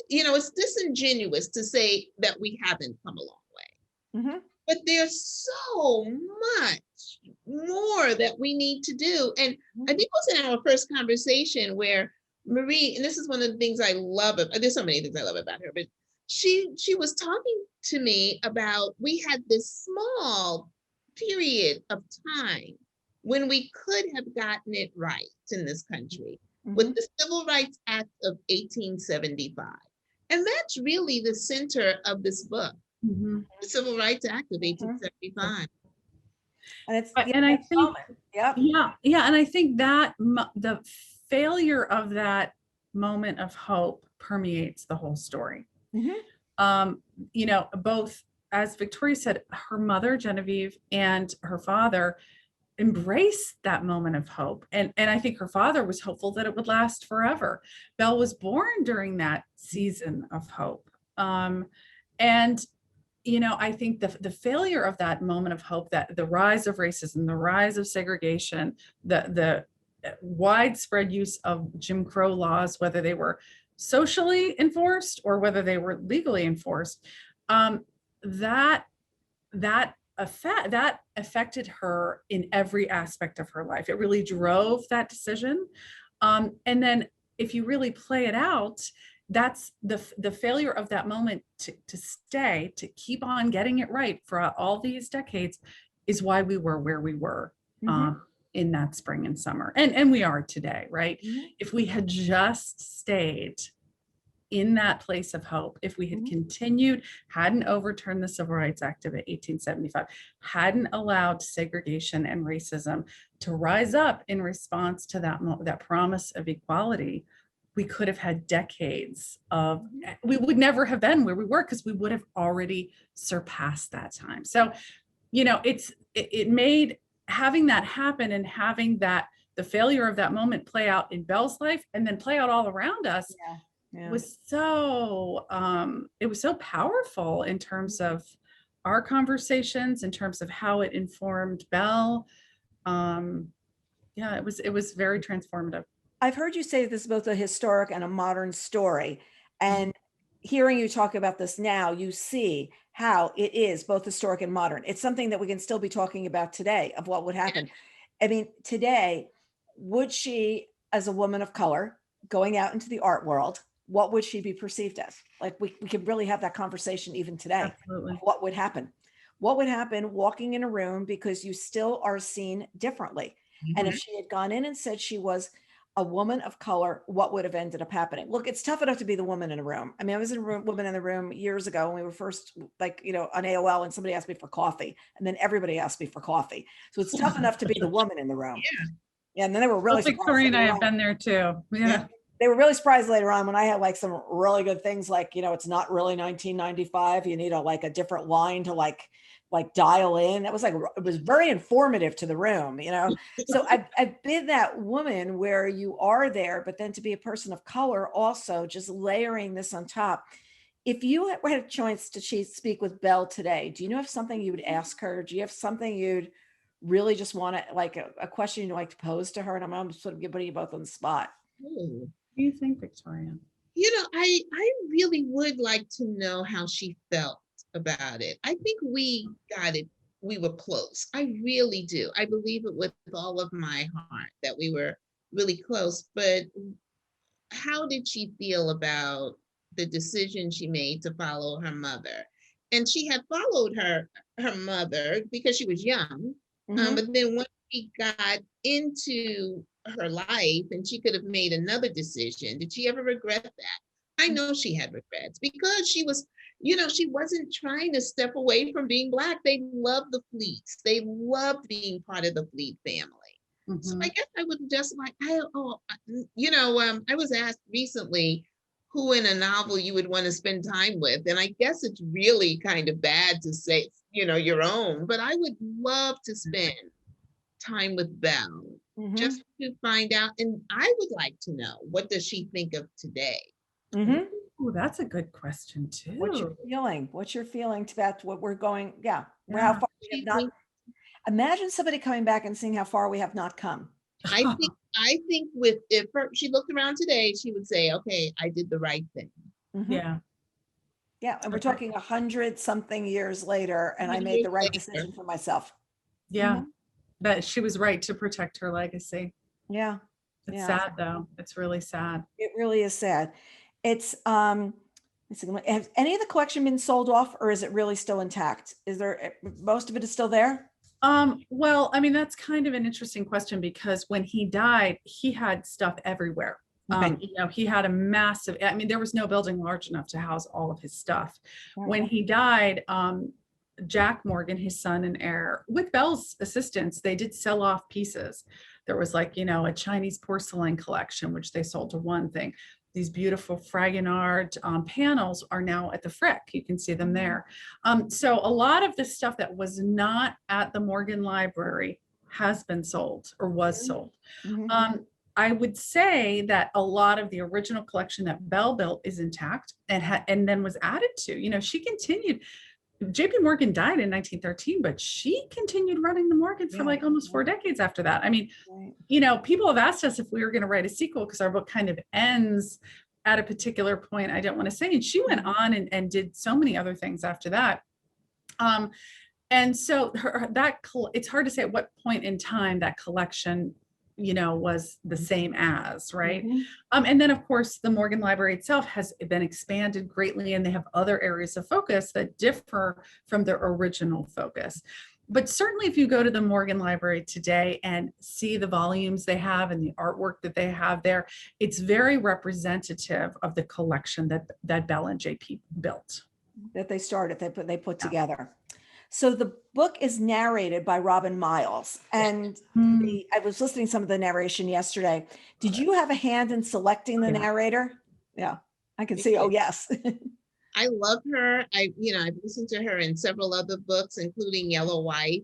it's disingenuous to say that we haven't come a long way. But there's so much more that we need to do. And I think it was in our first conversation where Marie, and this is one of the things I love, there's so many things I love about her, but she was talking to me about, we had this small period of time when we could have gotten it right in this country with Mhm. the Civil Rights Act of 1875. And that's really the center of this book, Mhm. the Civil Rights Act of Mhm. 1875. And it's, And I that think, moment. Yep. yeah, and I think that the failure of that moment of hope permeates the whole story. Mhm. You know, both, as Victoria said, her mother, Genevieve, and her father embraced that moment of hope. And I think her father was hopeful that it would last forever. Belle was born during that season of hope. And you know, I think the failure of that moment of hope, that the rise of racism, the rise of segregation, the widespread use of Jim Crow laws, whether they were socially enforced or whether they were legally enforced, that affected her in every aspect of her life. It really drove that decision. And then if you really play it out, that's the failure of that moment to keep on getting it right for all these decades is why we were where we were Mhm. in that spring and summer. And we are today, right? Mhm. If we had just stayed in that place of hope, if we had Mhm. continued, hadn't overturned the Civil Rights Act of 1875, hadn't allowed segregation and racism to rise up in response to that promise of equality, we could have had decades of, we would never have been where we were because we would have already surpassed that time. So, you know, it made having that happen and having that the failure of that moment play out in Belle's life and then play out all around us Yeah. Yeah. was so it was so powerful in terms of our conversations, in terms of how it informed Belle. Yeah, it was very transformative. I've heard you say this is both a historic and a modern story. And hearing you talk about this now, you see how it is both historic and modern. It's something that we can still be talking about today of what would happen. I mean, today, would she, as a woman of color, going out into the art world, what would she be perceived as? Like we could really have that conversation even today. Absolutely. What would happen? What would happen walking in a room because you still are seen differently? And if she had gone in and said she was a woman of color, what would have ended up happening? Look, it's tough enough to be the woman in a room. I mean, I was in a room, woman in the room years ago when we were first, like, you know, on AOL, and somebody asked me for coffee, and then everybody asked me for coffee. So it's tough enough to be the woman in the room. Yeah, and then they were really Both surprised Victoria and I later have on. been there too. Yeah. They were really surprised later on when I had like some really good things, like, you know, it's not really 1995. You need like a different line to like dial in. That was like, it was very informative to the room, you know? So I've been that woman where you are there, but then to be a person of color also, just layering this on top. If you had a chance to speak with Belle today, do you know if something you would ask her? Do you have something you'd really just want to, like a question you'd like to pose to her? And I'm sort of putting you both on the spot. Oh. What do you think, Victoria? You know, I really would like to know how she felt about it. I think we got it. We were close. I really do. I believe it with all of my heart that we were really close. But how did she feel about the decision she made to follow her mother? And she had followed her mother because she was young. Mhm. But then once she got into her life and she could have made another decision, did she ever regret that? I know she had regrets because she was, you know, she wasn't trying to step away from being Black. They loved the Fleets. They loved being part of the Fleet family. So I guess I would just like, you know, I was asked recently who in a novel you would want to spend time with. And I guess it's really kind of bad to say, you know, your own, but I would love to spend time with Belle Mhm. just to find out. And I would like to know, what does she think of today? Mhm. Oh, that's a good question What's your too. feeling? What's your feeling to that? What we're going, yeah, how Yeah. far we have She not. think, Imagine somebody coming back and seeing how far we have not come. I think with if she looked around today, she would say, okay, I did the right thing. Mhm. Yeah. Yeah, and we're Okay. talking 100 something years later, and I made Years the right later. decision for myself. Yeah. Mhm. That she was right to protect her legacy. Yeah, It's yeah, sad though. It's really sad. it really is sad. It's let's see, has any of the collection been sold off, or is it really still intact? Is there most of it is still there? Well, I mean, that's kind of an interesting question because when he died, he had stuff everywhere. Okay. He had a massive, I mean, there was no building large enough to house all of his stuff. Right. When he died, Jack Morgan, his son and heir, with Belle's assistance, they did sell off pieces. There was like, a Chinese porcelain collection, which they sold to one thing. These beautiful Fragonard panels are now at the Frick. You can see them there. So a lot of the stuff that was not at the Morgan Library has been sold or was sold. I would say that a lot of the original collection that Belle built is intact and then was added to. She continued. JP Morgan died in 1913, but she continued running the Morgan for like almost 4 decades after that. I mean, people have asked us if we were going to write a sequel because our book kind of ends at a particular point. I don't want to say, and she went on and did so many other things after that. And so it's hard to say at what point in time that collection was the same as, right? And then of course the Morgan Library itself has been expanded greatly and they have other areas of focus that differ from their original focus. But certainly if you go to the Morgan Library today and see the volumes they have and the artwork that they have there, it's very representative of the collection that Belle and JP built. That they put together. So the book is narrated by Robin Miles, and I was listening to some of the narration yesterday. Did you have a hand in selecting the narrator? Yeah, I can see. Oh, yes. I love her. I've listened to her in several other books, including Yellow Wife.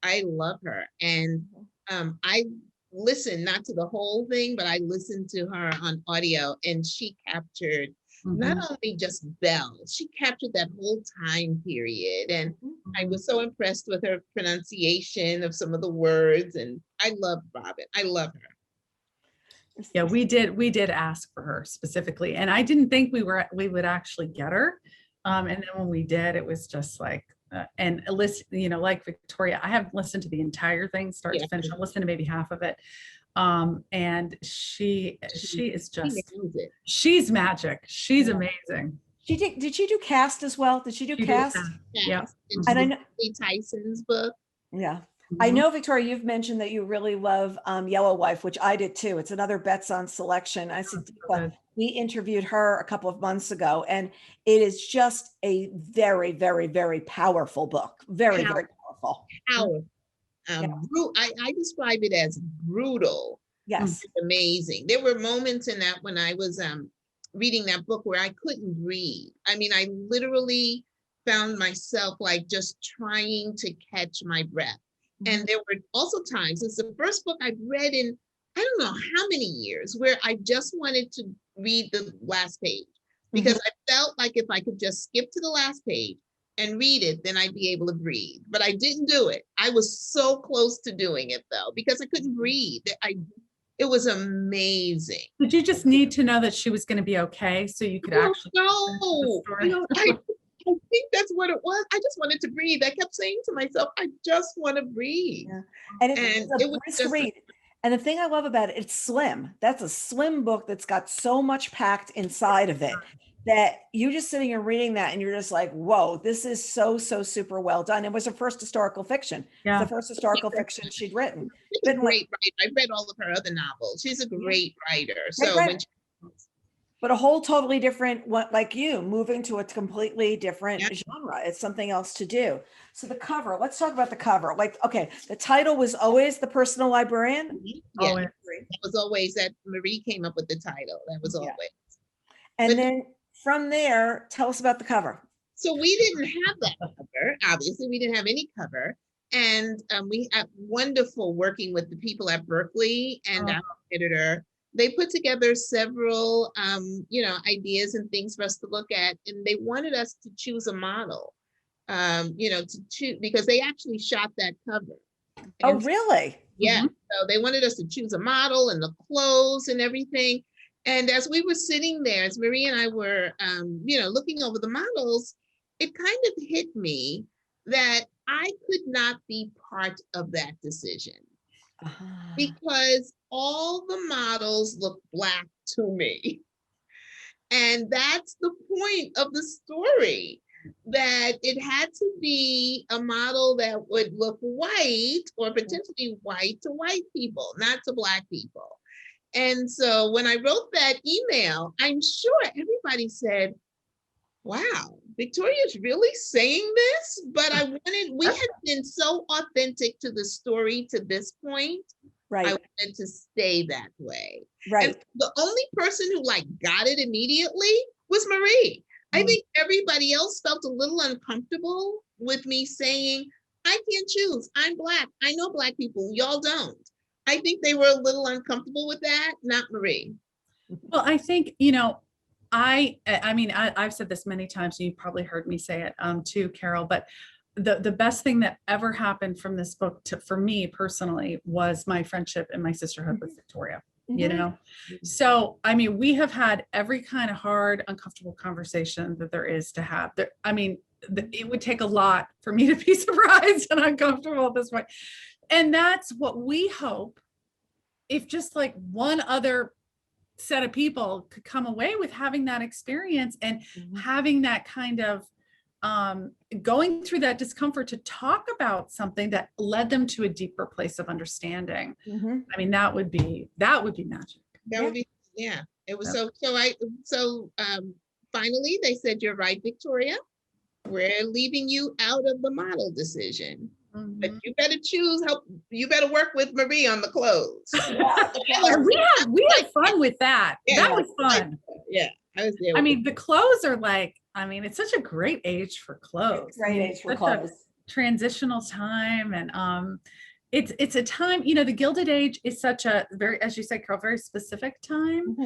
I love her. And I listened not to the whole thing, but I listened to her on audio, and she captured not only just Belle, she captured that whole time period. And I was so impressed with her pronunciation of some of the words. And I love Robin. I love her. Yeah, we did ask for her specifically. And I didn't think we would actually get her. And then when we did, it was just like, and listen, like Victoria, I haven't listened to the entire thing, start to finish. I listened to maybe half of it. And she is just, she's magic. She's amazing. Did she do cast as well? Did she do cast? Yeah. And I know Tyson's book. Yeah. I know, Victoria, you've mentioned that you really love Yellow Wife, which I did too. It's another Bets On selection. I said, we interviewed her a couple of months ago, and it is just a very, very, very powerful book. Very, very powerful. I describe it as brutal. Yes. It's amazing. There were moments in that when I was reading that book where I couldn't breathe. I mean, I literally found myself like just trying to catch my breath. And there were also times, it's the first book I've read in, I don't know how many years, where I just wanted to read the last page because I felt like if I could just skip to the last page and read it, then I'd be able to breathe. But I didn't do it. I was so close to doing it though, because I couldn't breathe. It was amazing. Did you just need to know that she was going to be okay so you could actually? No, I think that's what it was. I just wanted to breathe. I kept saying to myself, I just want to breathe. Yeah. And it was a brisk read. And the thing I love about it, it's slim. That's a slim book that's got so much packed inside of it that you're just sitting and reading that and you're just like, whoa, this is so super well done. It was her first historical fiction. Yeah. The first historical fiction she'd written. She's a great writer. I've read all of her other novels. She's a great writer. So but a whole totally different, like you, moving to a completely different genre. It's something else to do. So the cover, let's talk about the cover. Like, okay, the title was always The Personal Librarian. Yeah, that was always that. Marie came up with the title. That was always. And then from there, tell us about the cover. So we didn't have that cover. Obviously, we didn't have any cover. And we had wonderful working with the people at Berkeley and our editor. They put together several, ideas and things for us to look at, and they wanted us to choose a model, to choose, because they actually shot that cover. Oh, really? Yeah. So they wanted us to choose a model and the clothes and everything. And as we were sitting there, as Marie and I were, looking over the models, it kind of hit me that I could not be part of that decision. Because all the models look Black to me. And that's the point of the story. that it had to be a model that would look white or potentially white to white people, not to Black people. And so when I wrote that email, I'm sure everybody said, wow, Victoria's really saying this? But we had been so authentic to the story to this point. Right. I wanted to stay that way. Right. And the only person who got it immediately was Marie. I think everybody else felt a little uncomfortable with me saying, I can't choose. I'm Black. I know Black people. Y'all don't. I think they were a little uncomfortable with that, not Marie. Well, I think, I've said this many times, and you've probably heard me say it too, Carol, but the best thing that ever happened from this book for me personally was my friendship and my sisterhood with Victoria. So we have had every kind of hard, uncomfortable conversation that there is to have. It would take a lot for me to be surprised and uncomfortable at this point. And that's what we hope, if just like one other set of people could come away with having that experience and having that kind of going through that discomfort to talk about something that led them to a deeper place of understanding. That would be magic. That would be, yeah. It was finally they said, you're right, Victoria. We're leaving you out of the model decision. But you better choose how, you better work with Marie on the clothes. We had fun with that. Yeah, that was fun. I was there. The clothes are it's such a great age for clothes. Great age for clothes. Transitional time, and it's a time, the Gilded Age is such a very, as you said, Carol, very specific time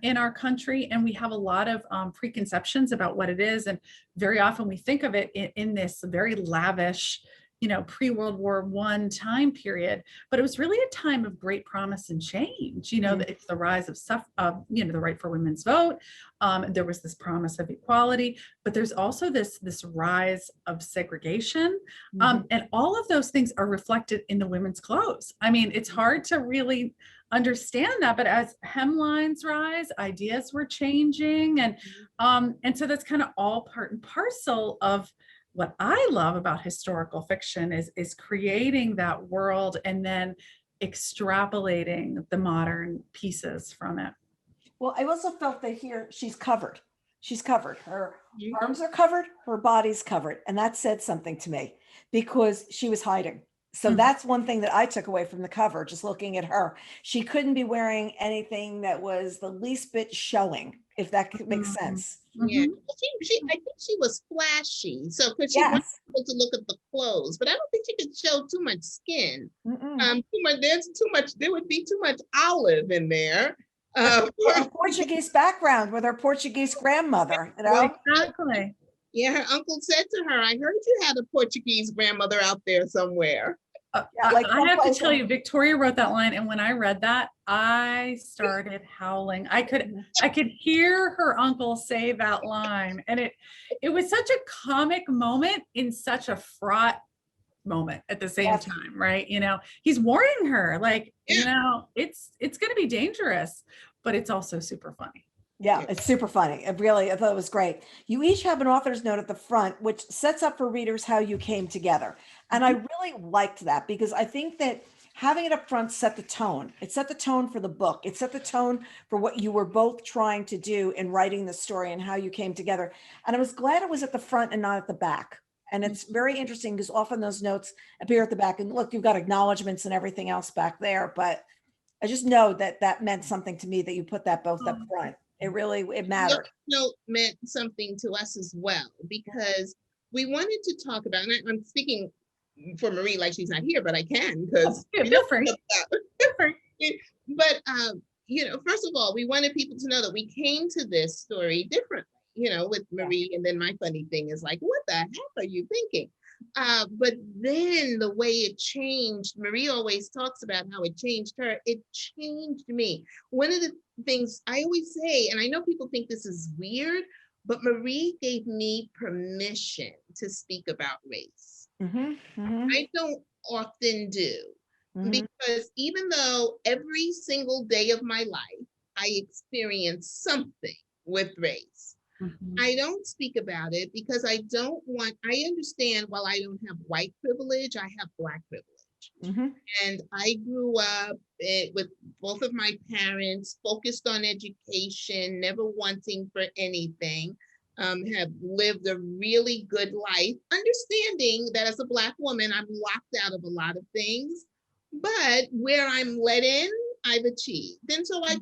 in our country, and we have a lot of preconceptions about what it is, and very often we think of it in this very lavish, pre-World War I time period, but it was really a time of great promise and change. It's the rise of the right for women's vote. There was this promise of equality, but there's also this rise of segregation. And all of those things are reflected in the women's clothes. It's hard to really understand that, but as hemlines rise, ideas were changing. And so that's kind of all part and parcel of what I love about historical fiction is creating that world and then extrapolating the modern pieces from it. Well, I also felt that here she's covered. She's covered. Her arms are covered, her body's covered. And that said something to me because she was hiding. So that's one thing that I took away from the cover, just looking at her. She couldn't be wearing anything that was the least bit showing, if that makes sense. Yeah, I think she was flashy. So because she wanted people to look at the clothes, but I don't think she could show too much skin. There would be too much olive in there. Her Portuguese background with her Portuguese grandmother. Exactly. Yeah, her uncle said to her, I heard you had a Portuguese grandmother out there somewhere. I have to tell you, Victoria wrote that line, and when I read that, I started howling. I could hear her uncle say that line, and it was such a comic moment in such a fraught moment at the same time, right? He's warning her, it's going to be dangerous, but it's also super funny. Yeah, it's super funny. I thought it was great. You each have an author's note at the front, which sets up for readers how you came together. And I really liked that because I think that having it up front set the tone. It set the tone for the book. It set the tone for what you were both trying to do in writing the story and how you came together. And I was glad it was at the front and not at the back. And it's very interesting because often those notes appear at the back. And look, you've got acknowledgments and everything else back there. But I just know that meant something to me that you put that both up front. It mattered. Note meant something to us as well, because we wanted to talk about, and I'm speaking for Marie like she's not here, but I can because feel free. But first of all, we wanted people to know that we came to this story differently, with Marie, and then my funny thing is like, what the heck are you thinking? But then the way it changed, Marie always talks about how it changed her. It changed me. One of the things I always say, and I know people think this is weird, but Marie gave me permission to speak about race. I don't often do, because even though every single day of my life, I experience something with race, Mhm. I don't speak about it because I understand while I don't have white privilege, I have Black privilege. Mm-hmm. And I grew up with both of my parents focused on education, never wanting for anything, have lived a really good life, understanding that as a Black woman, I'm locked out of a lot of things, but where I'm let in, I've achieved. And so I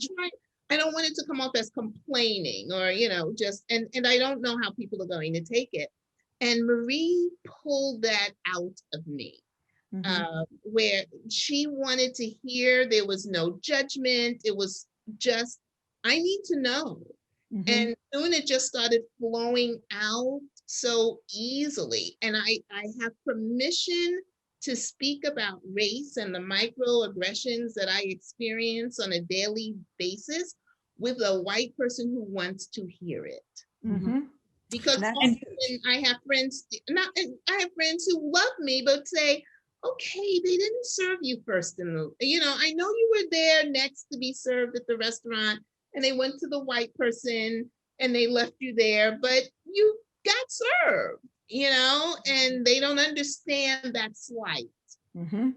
don't want it to come off as complaining or, and I don't know how people are going to take it. And Marie pulled that out of me. Where she wanted to hear, there was no judgment. It was just, I need to know. Mm-hmm. And soon it just started flowing out so easily. And I have permission to speak about race and the microaggressions that I experience on a daily basis with a white person who wants to hear it. Mm-hmm. Because often I have friends, I have friends who love me, but say, okay, they didn't serve you first I know you were there next to be served at the restaurant and they went to the white person and they left you there, but you got served, and they don't understand that slight. Mm-hmm.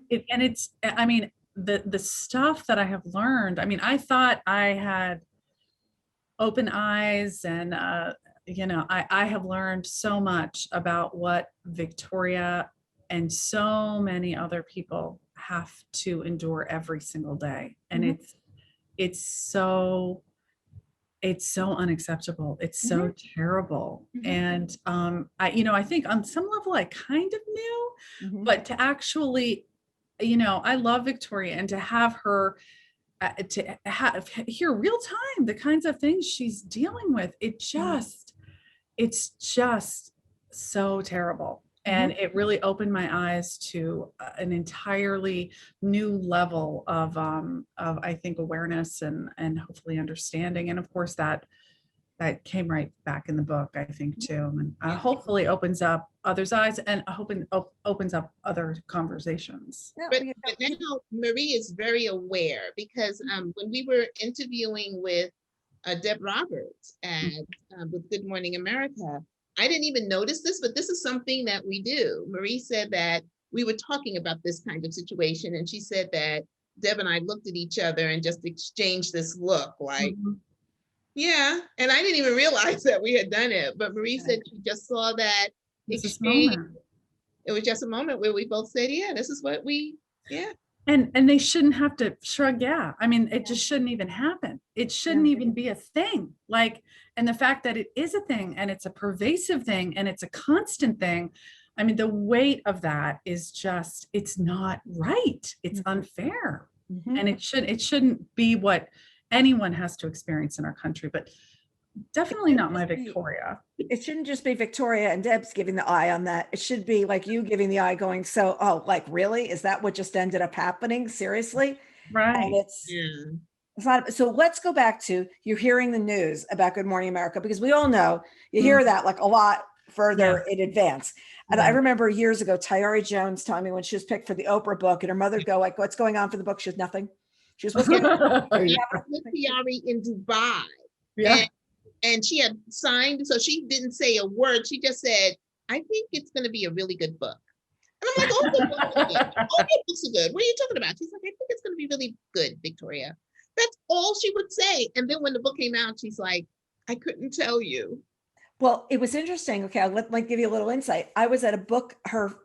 I mean, the stuff that I have learned, I mean, I thought I had open eyes and, I have learned so much about what Victoria and so many other people have to endure every single day. And Mhm. it's so unacceptable. It's so terrible. Mhm. And I think on some level I kind of knew, Mhm. but to actually, I love Victoria, and to have her hear real time the kinds of things she's dealing with, it's just so terrible. And it really opened my eyes to an entirely new level of I think awareness and hopefully understanding. And of course that came right back in the book, I think, too. And hopefully opens up others' eyes, and opens up other conversations. But now Marie is very aware, because when we were interviewing with Deb Roberts with Good Morning America, I didn't even notice this, but this is something that we do. Marie said that we were talking about this kind of situation, and she said that Deb and I looked at each other and just exchanged this look like, yeah. And I didn't even realize that we had done it. But Marie said she just saw that exchange. It was just a moment where we both said, yeah, this is what yeah. And they shouldn't have to shrug. Yeah. I mean, it just shouldn't even happen. It shouldn't even be a thing. And the fact that it is a thing, and it's a pervasive thing, and it's a constant thing. I mean, the weight of that is just, it's not right. It's unfair. And it shouldn't be what anyone has to experience in our country, but definitely not my Victoria. It shouldn't just be Victoria and Deb's giving the eye on that. It should be like you giving the eye going, really? Is that what just ended up happening? Seriously? Right. And it's not. So let's go back to, you're hearing the news about Good Morning America, because we all know you hear that like a lot further in advance. And I remember years ago, Tayari Jones telling me when she was picked for the Oprah book, and her mother go like, what's going on for the book? She was nothing. She was with Tayari in Dubai. Yeah. And she had signed, so she didn't say a word. She just said, I think it's going to be a really good book. And I'm like, oh, good books are good. All good books are good. What are you talking about? She's like, I think it's going to be really good, Victoria. That's all she would say. And then when the book came out, she's like, I couldn't tell you. Well, it was interesting. Okay, I'll give you a little insight. I was at a book, her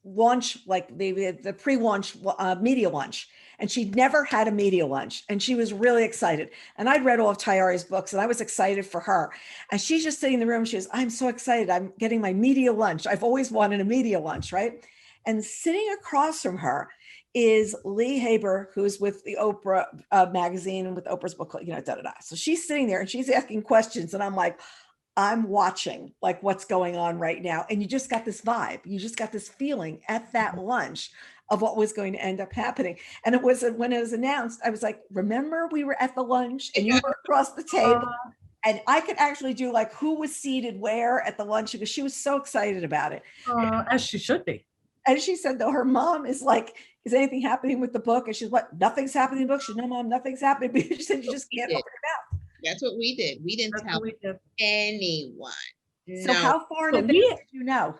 launch, like the pre-launch media launch, and she'd never had a media lunch, and she was really excited. And I'd read all of Tayari's books, and I was excited for her. And she's just sitting in the room. She goes, I'm so excited. I'm getting my media lunch. I've always wanted a media lunch, right? And sitting across from her is Lee Haber, who's with the Oprah magazine and with Oprah's book, So she's sitting there and she's asking questions, and I'm like, I'm watching like what's going on right now. And you just got this vibe. You just got this feeling at that lunch of what was going to end up happening. And it was, when it was announced, I was like, remember we were at the lunch and you were across the table, and I could actually do like who was seated where at the lunch, because she was so excited about it. As she should be. And she said, though, her mom is like, is anything happening with the book? And she's what? Nothing's happening in the book. She said, no, Mom, nothing's happening. But she said, you just can't open your mouth. That's what we did. We didn't That's tell what we did. anyone. So No. how far in But advance we- did you know?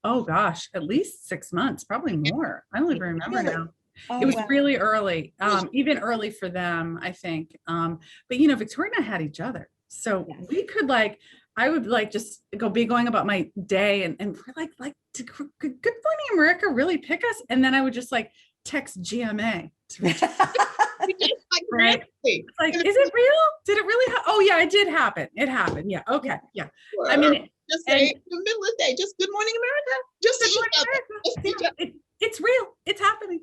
Oh gosh, at least 6 months, probably more. I don't even remember Really? now. Oh, It was wow. really early, was- even early for them, I think. But you know, Victoria and I had each other. So Yes. we could like, I would like just be going about my day and we're like, did Good Morning America really pick us? And then I would just like text GMA to Victoria, We did, like, right? really. It's like, is it real? Did it really? Oh yeah, it did happen. It happened. Yeah. Okay. Yeah. I mean, Just and- say in the middle of the day, just Good Morning America. Just Good each Morning other. America. Just each Yeah, other. it's real. It's happening.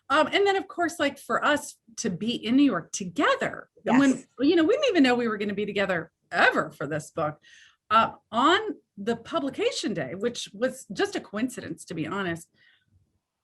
And then of course, like for us to be in New York together, and when, Yes. you know, we didn't even know we were going to be together ever for this book, on the publication day, which was just a coincidence, to be honest.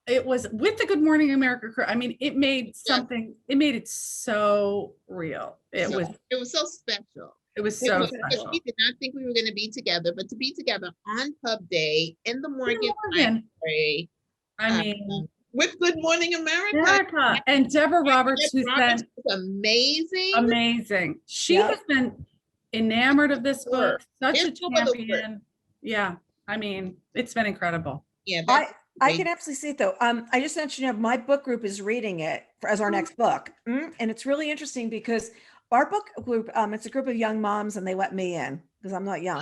It was with the Good Morning America crew. I mean, it made something, it made it so real. It was so special. so Because special. we did not think we were going to be together, but to be together on pub day in the Morgan Morgan. Library, I mean, with Good Morning America. America and Deborah Roberts, who's Roberts been was amazing. amazing. She Yep. has been enamored of this book, such a It's no other word. champion. Yeah, I mean, it's been incredible. Yeah, that's I great. can absolutely see it though. I just want you to know my book group is reading it as our next book. And it's really interesting because our book group, it's a group of young moms and they let me in because I'm not young,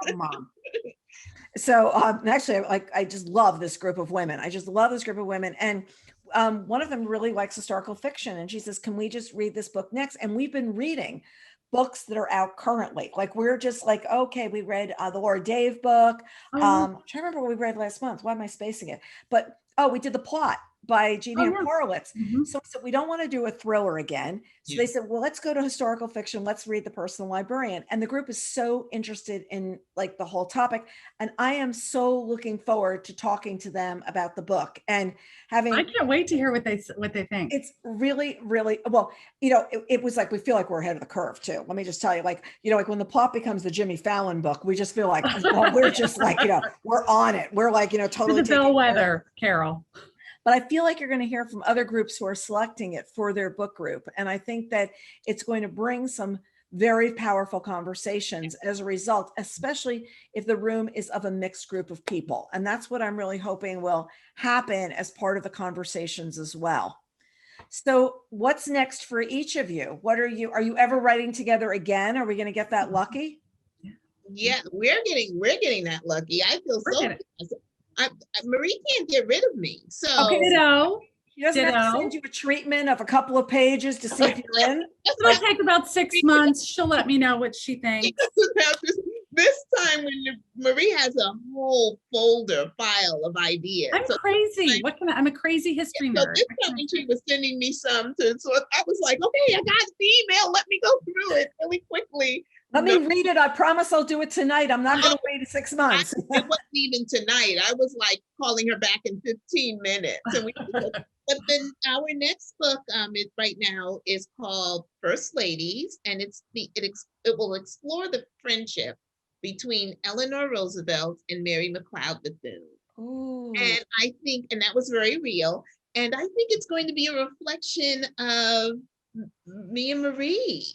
I'm a mom. So actually, I just love this group of women. I just love this group of women. And one of them really likes historical fiction. And she says, can we just read this book next? And we've been reading books that are out currently. Like we're just like, okay, we read the Laura Dave book. Oh, I'm trying to remember what we read last month. Why am I spacing it? But we did The Plot by Jean Oh, Ann yeah. Horowitz. Mhm. So we said, we don't want to do a thriller again. So they said, well, let's go to historical fiction. Let's read The Personal Librarian. And the group is so interested in like the whole topic. And I am so looking forward to talking to them about the book and having. I can't wait to hear what they think. It's really, really, well, you know, it was like, we feel like we're ahead of the curve too. Let me just tell you, like, you know, like when The Plot becomes the Jimmy Fallon book, we just feel like, well, we're just like, you know, we're on it. We're like, you know, totally. The bellwether, Carol. But I feel like you're going to hear from other groups who are selecting it for their book group. And I think that it's going to bring some very powerful conversations as a result, especially if the room is of a mixed group of people. And that's what I'm really hoping will happen as part of the conversations as well. So what's next for each of you? Are you ever writing together again? Are we going to get that lucky? Yeah, we're getting that lucky. I feel so. Marie can't get rid of me. So Okay, Ditto. She doesn't have to send you a treatment of a couple of pages to see if you're in. It'll take about 6 months. She'll let me know what she thinks. this time when Marie has a whole folder file of ideas. I'm crazy. I'm a crazy history So nerd. this time when she was sending me some so I was like, okay, I got the email. Let me go through it really quickly. Let me read it. I promise I'll do it tonight. I'm not going to wait 6 months. It wasn't even tonight. I was like calling her back in 15 minutes. But then our next book right now is called First Ladies, and it will explore the friendship between Eleanor Roosevelt and Mary McLeod Bethune. Ooh. And I think, and that was very real. And I think it's going to be a reflection of me and Marie.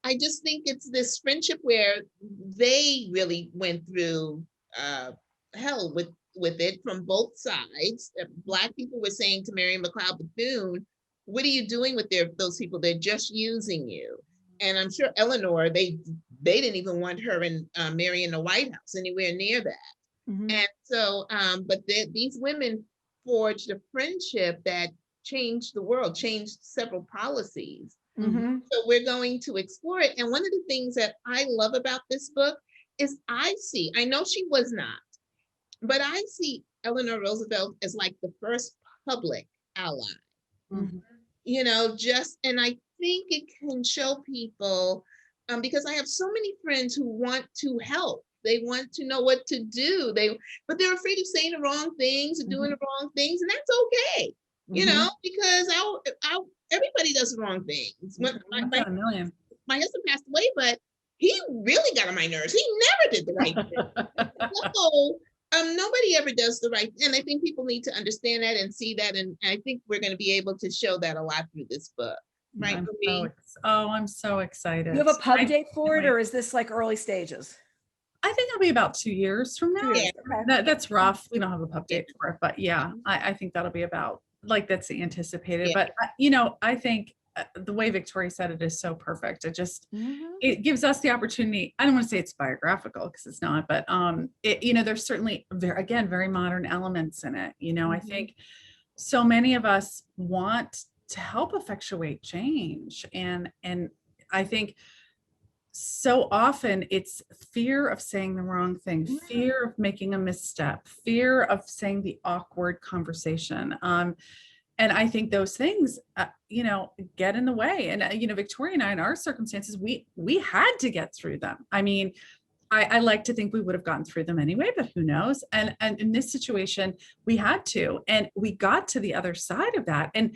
I just think it's this friendship where they really went through hell with it from both sides. Black people were saying to Mary McLeod Bethune, what are you doing with those people? They're just using you. And I'm sure Eleanor, they didn't even want her and Mary in the White House anywhere near that. Mhm. And so, but these women forged a friendship that changed the world, changed several policies. Mhm. So we're going to explore it. And one of the things that I love about this book is I know she was not, but I see Eleanor Roosevelt as like the first public ally. Mhm. You know, and I think it can show people, because I have so many friends who want to help. They want to know what to do. But they're afraid of saying the wrong things or doing the wrong things, and that's okay. You know, because everybody does the wrong things. When my husband passed away, but he really got on my nerves. He never did the right thing. So nobody ever does the right thing. And I think people need to understand that and see that. And I think we're going to be able to show that a lot through this book. Right, Marie? I'm so excited. You have a pub date for it, wait. or is this like early stages? I think it'll be about 2 years from now. 2 years. Okay. That's rough. We don't have a pub date for it, but yeah, I think that'll be about like that's the anticipated. Yeah. But I think the way Victoria said it is so perfect. Mhm. It gives us the opportunity. I don't want to say it's biographical because it's not, but there's certainly very modern elements in it. I think so many of us want to help effectuate change, and I think so often it's fear of saying the wrong thing, fear of making a misstep, fear of saying the awkward conversation. And I think those things, get in the way. And, Victoria and I, in our circumstances, we had to get through them. I mean, I like to think we would have gotten through them anyway, but who knows? And in this situation, we had to, and we got to the other side of that. And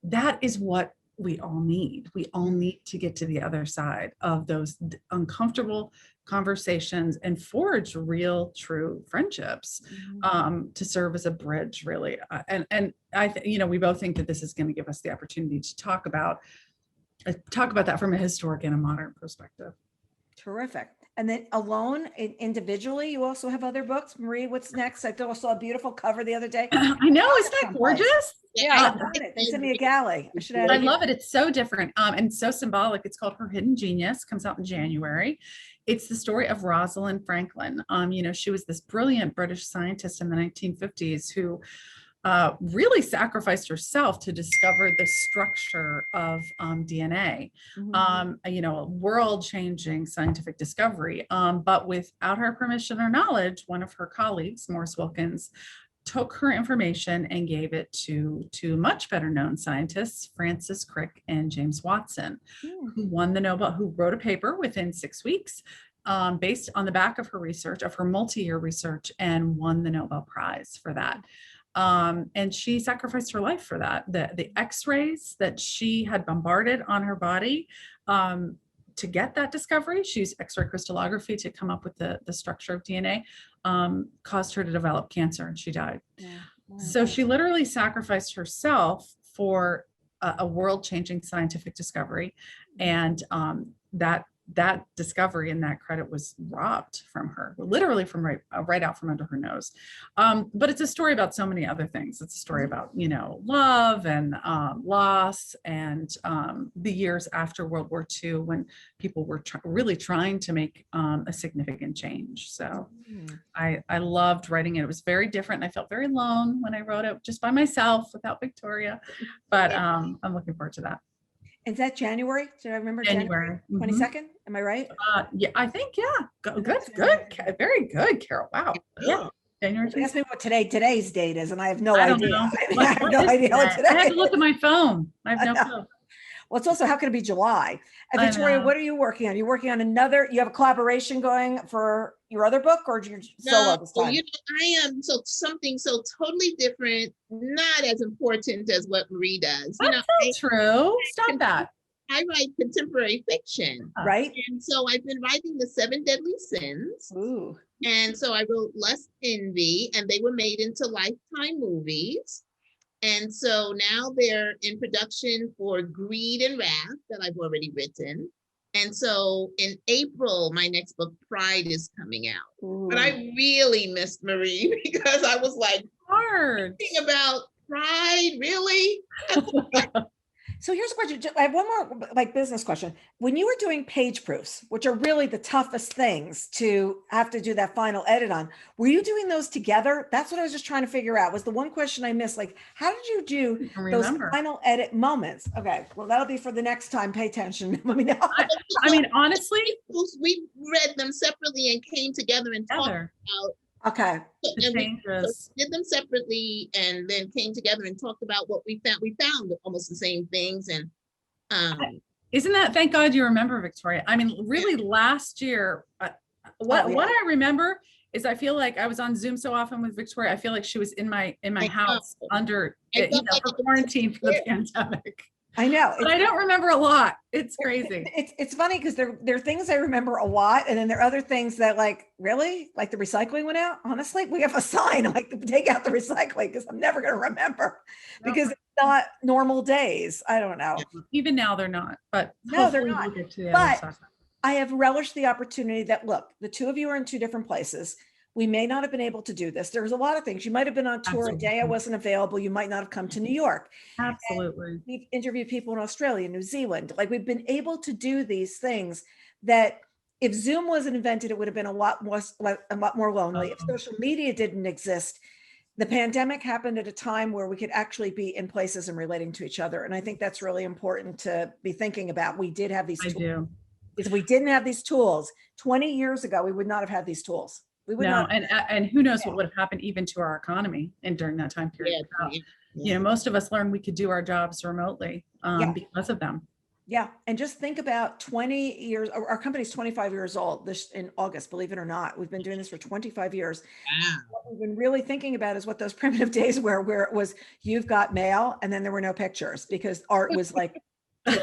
that is what we all need. We all need to get to the other side of those uncomfortable conversations and forge real, true friendships, to serve as a bridge, really. And we both think that this is going to give us the opportunity to talk about that from a historic and a modern perspective. Terrific. And then alone, individually, you also have other books. Marie, what's next? I saw a beautiful cover the other day. I know, isn't that gorgeous? Yeah, I love it. They sent me a galley. I love it. It's so different and so symbolic. It's called Her Hidden Genius, comes out in January. It's the story of Rosalind Franklin. She was this brilliant British scientist in the 1950s who really sacrificed herself to discover the structure of DNA, a world-changing scientific discovery. But without her permission or knowledge, one of her colleagues, Morris Wilkins, took her information and gave it to much better known scientists, Francis Crick and James Watson, who won the Nobel, who wrote a paper within 6 weeks based on the back of her research, of her multi-year research, and won the Nobel Prize for that. And she sacrificed her life for that. The x-rays that she had bombarded on her body to get that discovery, she used X-ray crystallography to come up with the structure of DNA, caused her to develop cancer, and she died. Yeah. Wow. So she literally sacrificed herself for a world-changing scientific discovery. And that discovery and that credit was robbed from her, literally from right out from under her nose. But it's a story about so many other things. It's a story about, love and loss, and the years after World War II, when people were really trying to make a significant change. So I loved writing it. It was very different. I felt very alone when I wrote it, just by myself without Victoria, but I'm looking forward to that. Is that January? Did I remember January 22nd? Am I right? Yeah, I think, yeah. Good. Very good, Carol. Wow. Yeah. January. Ask me what today's date is, and I have no idea. I have no what idea what today I have to look at my phone. I have no clue. Well, it's also, how can it be July? And Victoria, what are you working on? You're working on you have a collaboration going for your other book, or you're solo this time? I am something so totally different, not as important as what Marie does. That's not true. Stop that. I write contemporary fiction. Right. And so I've been writing the 7 Deadly Sins. Ooh. And so I wrote Lust, Envy, and they were made into Lifetime movies. And so now they're in production for Greed and Wrath, that I've already written. And so in April, my next book, Pride, is coming out. Ooh. But I really missed Marie, because I was like, thinking about Pride, really? So here's a question. I have one more business question. When you were doing page proofs, which are really the toughest things to have to do that final edit on, were you doing those together? That's what I was just trying to figure out, was the one question I missed. Like, how did you do those final edit moments? Okay, well, that'll be for the next time. Pay attention. Let me know. I mean, honestly, we read them separately and came together and talked about. Okay. And we did them separately and then came together and talked about what we found. We found almost the same things. And isn't that, thank God you remember, Victoria. I mean, really last year, what I remember is I feel like I was on Zoom so often with Victoria. I feel like she was in my house under quarantine for the pandemic. I know. But I don't remember a lot. It's crazy. It's funny because there are things I remember a lot, and then there are other things that, like, really, like the recycling went out. Honestly, we have a sign like take out the recycling, because I'm never going to remember, because not normal days. I don't know. Even now they're not, but No, they're hopefully not. we'll get to the But other side. I have relished the opportunity that, look, the two of you are in two different places. We may not have been able to do this. There's a lot of things. You might have been on tour a day I Absolutely. wasn't available. You might not have come to New York. Absolutely. We've interviewed people in Australia, New Zealand. Like, we've been able to do these things that if Zoom wasn't invented, it would have been a lot more lonely. If social media didn't exist, the pandemic happened at a time where we could actually be in places and relating to each other. And I think that's really important to be thinking about. We did have these I tools. do. If we didn't have these tools 20 years ago, we would not have had these tools. We would No, not. and who knows what would have happened even to our economy and during that time period. You know, most of us learned we could do our jobs remotely because of them. Yeah. And just think about 20 years, our company's 25 years old this in August, believe it or not. We've been doing this for 25 years. Wow. What we've been really thinking about is what those primitive days were, where it was, you've got mail and then there were no pictures because art was like to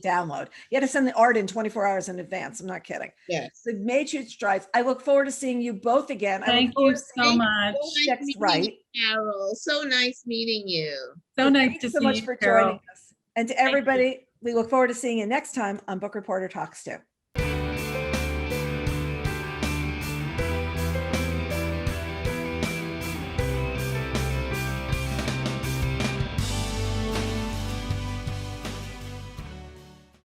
download. You had to send the art in 24 hours in advance. I'm not kidding. Yes. So we've made huge strides. I look forward to seeing you both again. Thank you so much. Next, right. Carol, so nice meeting you. So nice to Thanks so see much you, for Carol. joining us. And to everybody, we look forward to seeing you next time on Book Reporter Talks To.